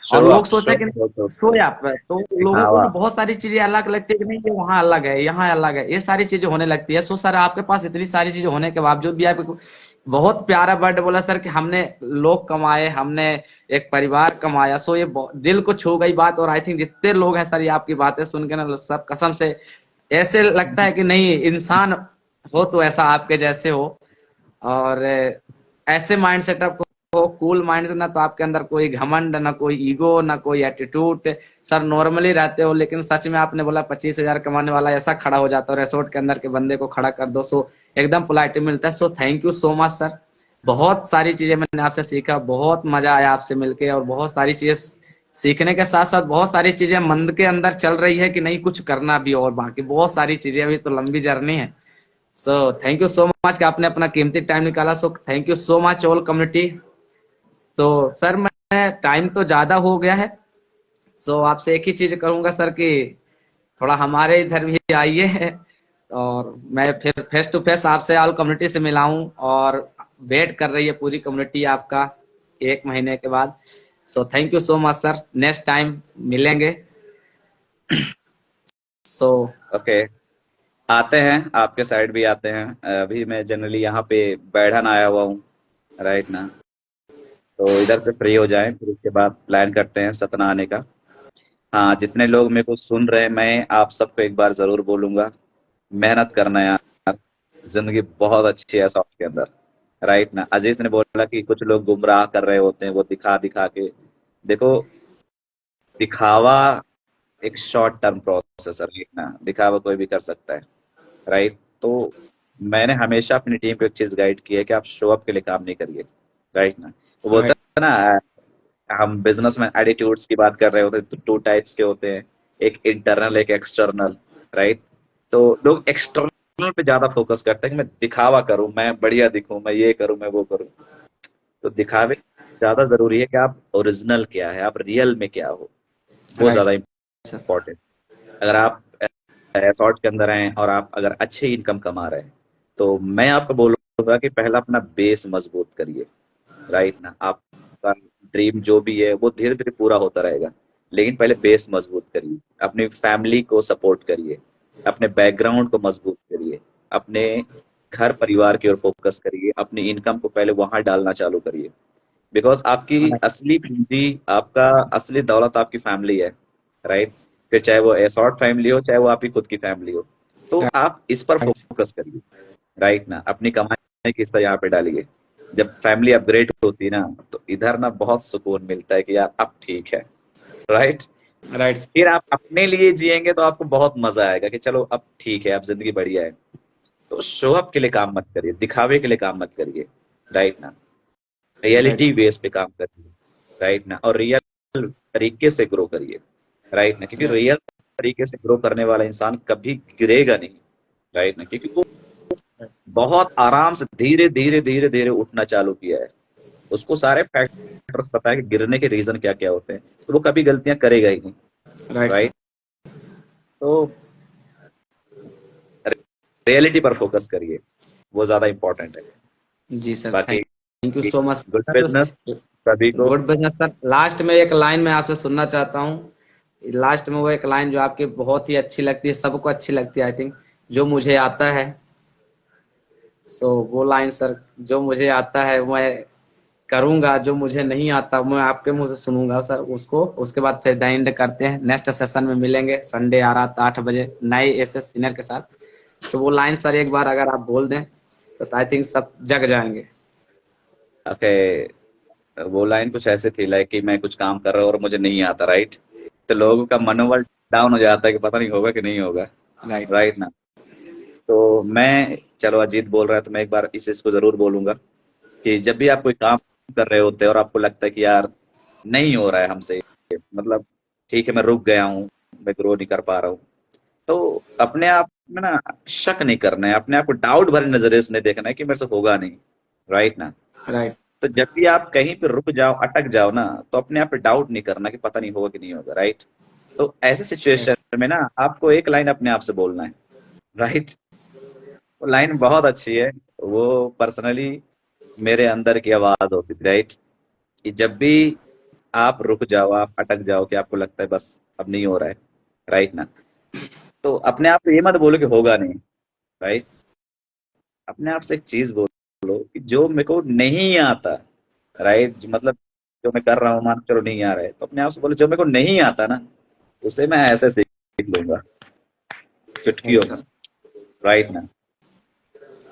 और शो लोग अप, सोचते शो हैं कि अप, सोया पे तो लोगों को दिखावा। ना बहुत सारी चीजें अलग लगती है कि नहीं ये वहां अलग है, यहाँ अलग है, ये सारी चीजें होने लगती है। सो सर आपके पास इतनी सारी चीजें होने के बावजूद भी आप बहुत प्यारा वर्ड बोला सर कि हमने लोग कमाए, हमने एक परिवार कमाया। सो ये दिल को छू गई बात। और आई थिंक जितने लोग हैं सर, ये आपकी बातें सुन के ना सब कसम से ऐसे लगता है कि नहीं इंसान हो तो ऐसा आपके जैसे हो। और ऐसे माइंड सेटअप हो, कूल माइंड, ना तो आपके अंदर कोई घमंड, ना कोई ईगो, ना कोई एटीट्यूड। सर नॉर्मली रहते हो, लेकिन सच में आपने बोला 25 हजार कमाने वाला ऐसा खड़ा हो जाता है, रिसोर्ट के अंदर के बंदे को खड़ा कर दो। सो एकदम पोलाइट मिलता है। सो thank you so much sir. बहुत सारी चीजें मैंने आपसे सीखा, बहुत मजा आया आपसे मिलके। और बहुत सारी चीजें सीखने के साथ साथ बहुत सारी चीजें मन के अंदर चल रही है कि नहीं कुछ करना भी, और बाकी बहुत सारी चीजें, अभी तो लंबी जर्नी है। सो थैंक यू सो मच कि आपने अपना कीमती टाइम निकाला। सो thank you so much all community. तो सर मैं टाइम तो ज्यादा हो गया है। सो आपसे एक ही चीज करूंगा सर कि थोड़ा हमारे इधर भी आइए, और मैं फिर फेस टू फेस आपसे ऑल कम्युनिटी से मिलाऊं। और वेट कर रही है पूरी कम्युनिटी आपका। 1 महीने के बाद। So thank you so much sir, next time मिलेंगे। सो ओके, आते हैं आपके साइड भी आते हैं। अभी मैं जनरली यहाँ पे बैठन आया हुआ हूँ, राइट ना। तो इधर से फ्री हो जाएं, फिर उसके बाद प्लान करते हैं सतना आने का। हाँ, जितने लोग मेरे को सुन रहे हैं, मैं आप सबको एक बार जरूर बोलूंगा, मेहनत करना यार। जिंदगी बहुत अच्छी है सॉफ्ट के अंदर, राइट ना। अजीत ने बोला कि कुछ लोग गुमराह कर रहे होते हैं, वो दिखा दिखा के। देखो, दिखावा एक शॉर्ट टर्म प्रोसेस है, राइट ना। दिखावा कोई भी कर सकता है, राइट। तो मैंने हमेशा अपनी टीम को एक चीज गाइड की है कि आप शो अप के लिए काम नहीं करिए, राइट ना। वो बोलते राइट हैं ना, हम बिजनेस में एटीट्यूड्स की बात कर रहे होते हैं, तो 2 टाइप्स के होते हैं, एक इंटरनल एक एक्सटर्नल, राइट। तो लोग एक्सटर्नल पे ज्यादा फोकस करते हैं कि मैं दिखावा करूं, मैं बढ़िया दिखूं, मैं ये करूं, मैं वो करूं। तो दिखावे ज्यादा जरूरी है कि आप ओरिजिनल क्या है, आप रियल में क्या हो, वो राइट ज्यादा सर। इम्पोर्टेंट। अगर आप रिसोर्ट के अंदर हैं और आप अगर अच्छे इनकम कमा रहे हैं, तो मैं आपको बोलूंगा कि पहला अपना बेस मजबूत करिए, राइट ना। आपका ड्रीम जो भी है वो धीरे धीरे पूरा होता रहेगा, लेकिन पहले बेस मजबूत करिए, अपनी फैमिली को सपोर्ट करिए, अपने बैकग्राउंड को मजबूत करिए, अपने घर परिवार की ओर फोकस करिए, अपनी इनकम को पहले वहां डालना चालू करिए। बिकॉज आपकी असली पूंजी, आपका असली दौलत आपकी फैमिली है, राइट। फिर चाहे वो एसॉर्ट फैमिली हो, चाहे वो आपकी खुद की फैमिली हो, तो आप इस पर राइट फोकस करिए, राइट ना। अपनी कमाई की हिस्सा यहाँ पे डालिए। जब फैमिली अपग्रेड होती है ना, तो इधर ना बहुत सुकून मिलता है कि यार अब ठीक है, राइट। राइट फिर आप अपने लिए जिएंगे तो आपको बहुत मजा आएगा कि चलो अब ठीक है, अब जिंदगी बढ़िया है। तो शो अप के लिए काम मत करिए, दिखावे के लिए काम मत करिए, राइट ना। राइट रियलिटी बेस पे काम करिए, राइट ना। और रियल तरीके से ग्रो करिए, राइट ना, क्योंकि राइट रियल तरीके से ग्रो करने वाला इंसान कभी गिरेगा नहीं, राइट ना। क्योंकि वो बहुत आराम से धीरे धीरे धीरे धीरे उठना चालू किया है। उसको सारे फैक्टर्स पता है कि गिरने के रीजन क्या क्या होते हैं, तो वो कभी गलतियां करेगा ही नहीं, राइट सर। राइट। तो रियलिटी पर फोकस करिए, वो ज्यादा इंपॉर्टेंट है। जी सर, बाकी thank you so much good sir. Business सभी को। Good business sir. लास्ट में एक लाइन मैं आपसे सुनना चाहता हूँ। लास्ट में वो एक लाइन जो आपकी बहुत ही अच्छी लगती है, सबको अच्छी लगती है आई थिंक, जो मुझे आता है। सो वो लाइन सर, जो मुझे आता है मैं करूंगा, जो मुझे नहीं आता मैं आपके मुंह से सुनूंगा सर उसको। उसके बाद फिर द एंड करते हैं, नेक्स्ट सेशन में मिलेंगे संडे आ रात 8 बजे नए एसएस सीनियर के साथ। सो वो लाइन सर एक बार अगर आप बोल दें तो आई थिंक सब जग जाएंगे। ओके, वो लाइन कुछ ऐसे थी, लाइक कि मैं कुछ काम कर रहा हूँ और मुझे नहीं आता, राइट। तो लोगों का मनोबल डाउन हो जाता है कि पता नहीं होगा कि नहीं होगा, राइट राइट ना। तो मैं, चलो अजीत बोल रहा है तो मैं एक बार इस चीज को जरूर बोलूंगा कि जब भी आप कोई काम कर रहे होते हैं और आपको लगता है कि यार नहीं हो रहा है हमसे, मतलब ठीक है मैं रुक गया हूँ, मैं ग्रो नहीं कर पा रहा हूँ, तो अपने आप में ना शक नहीं करना है, अपने आप को डाउट भरे नजरिए से नहीं देखना है कि मेरे से होगा नहीं, राइट ना। राइट तो जब भी आप कहीं पे रुक जाओ, अटक जाओ ना, तो अपने आप पे डाउट नहीं करना कि पता नहीं होगा कि नहीं होगा, राइट। तो ऐसे सिचुएशन राइट में ना आपको एक लाइन अपने आप से बोलना है, राइट। वो लाइन बहुत अच्छी है, वो पर्सनली मेरे अंदर की आवाज होती थी, राइट। कि जब भी आप रुक जाओ, आप अटक जाओ, कि आपको लगता है बस अब नहीं हो रहा है, राइट ना, तो अपने आप को ये मत बोलो कि होगा नहीं, राइट। अपने आप से एक चीज बोलो कि जो मेरे को नहीं आता, राइट, मतलब जो मैं कर रहा हूँ मान चलो नहीं आ रहा है, तो अपने आप से बोलो जो मेरे को नहीं आता ना, उसे मैं ऐसे सीख लूंगा राइट चुटकियों में, सर। राइट ना।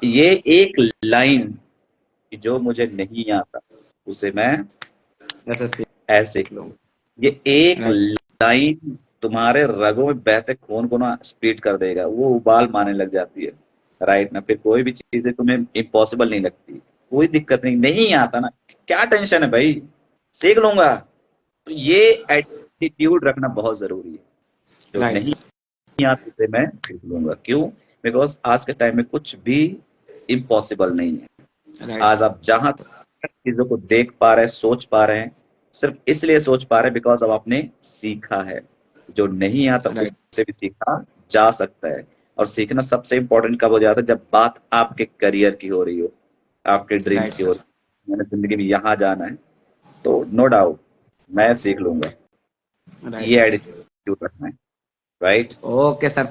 ये एक लाइन कि जो मुझे नहीं आता उसे मैं ऐसे ऐसे, सीख लूंगा। ये एक राइट लाइन तुम्हारे रगों में बहते खून को ना स्पीड कर देगा, वो उबाल मारने लग जाती है, राइट ना। फिर कोई भी चीजें तुम्हें इम्पॉसिबल नहीं लगती, कोई दिक्कत नहीं, नहीं आता ना क्या टेंशन है भाई, सीख लूंगा। तो ये एटीट्यूड रखना बहुत जरूरी है, जो राइट नहीं सर। आता उसे मैं सीख लूंगा। क्यों? बिकॉज आज के टाइम में कुछ भी इम्पॉसिबल नहीं है। राइट आज आप जहां तक चीजों को देख पा रहे हैं, सोच पा रहे हैं, सिर्फ इसलिए सोच पा रहे हैं बिकॉज अब आपने सीखा है। जो नहीं आता राइट उससे भी सीखा जा सकता है। और सीखना सबसे इंपॉर्टेंट कब हो जाता है? जब बात आपके करियर की हो रही हो, आपके ड्रीम्स राइट की हो रही सर। हो, मैंने जिंदगी में यहाँ जाना है, तो नो डाउट मैं सीख लूंगा। राइट ये सर। एटीट्यूड रखना है, right. Okay sir,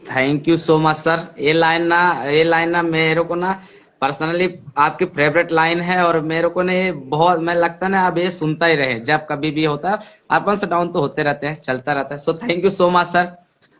thank you so much sir. ये लाइन ना मेरे को ना पर्सनली आपकी फेवरेट लाइन है, और मेरे को ना ये बहुत, मैं लगता है ना अब ये सुनता ही रहे जब कभी भी होता है। अप डाउन तो होते रहते हैं, चलता रहता है। सो thank you so much sir,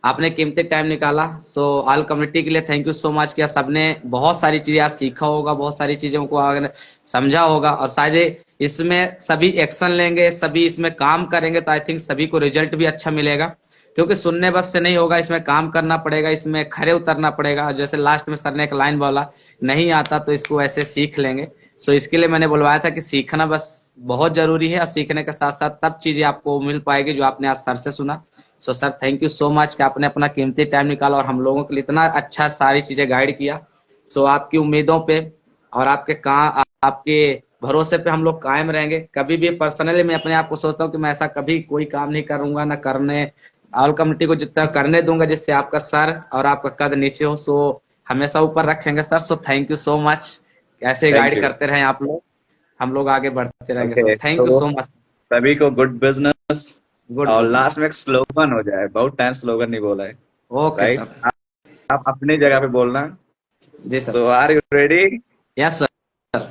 आपने कीमती टाइम निकाला। सो ऑल कम्युनिटी के लिए थैंक यू सो मच, किया सबने बहुत सारी चीजें आज सीखा होगा, बहुत सारी चीजों को अगर समझा होगा, और शायद इसमें सभी एक्शन लेंगे, सभी इसमें काम करेंगे, तो आई थिंक सभी को रिजल्ट भी अच्छा मिलेगा। क्योंकि सुनने बस से नहीं होगा, इसमें काम करना पड़ेगा, इसमें खरे उतरना पड़ेगा। जैसे लास्ट में सर ने एक लाइन बोला, नहीं आता तो इसको ऐसे सीख लेंगे। सो इसके लिए मैंने बुलवाया था कि सीखना बस बहुत जरूरी है, और सीखने के साथ साथ तब चीजें आपको मिल पाएगी जो आपने आज सर से सुना। So sir thank you so much कि आपने अपना कीमती टाइम निकाला और हम लोगों के लिए इतना अच्छा सारी चीजें गाइड किया। सो आपकी उम्मीदों पे और आपके भरोसे पे हम लोग कायम रहेंगे। कभी भी पर्सनली मैं अपने आप को सोचता हूँ कि मैं ऐसा कभी कोई काम नहीं करूंगा, ना करने ऑल कम्युनिटी को जितना करने दूंगा जिससे आपका सर और आपका कद नीचे हो। सो हमेशा ऊपर रखेंगे sir. So thank you so much, ऐसे थैंक गाइड यू। करते रहें आप लोग, हम लोग आगे बढ़ते रहेंगे। So okay, thank you so so much. सभी को गुड बिजनेस। गुड और बिजनेस। लास्ट में एक स्लोगन हो जाए, बहुत टाइम स्लोगन नहीं बोला है, ओके राइट। सर। आप अपनी जगह पे बोलना। जी sir. So are you ready? Yes sir.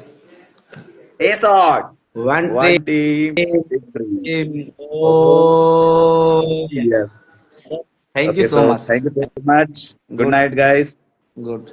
A shot, one one team victory. Team. Oh oh yes yes. Sir, thank you okay, so so much thank you sir. So much. Good good night guys. Good.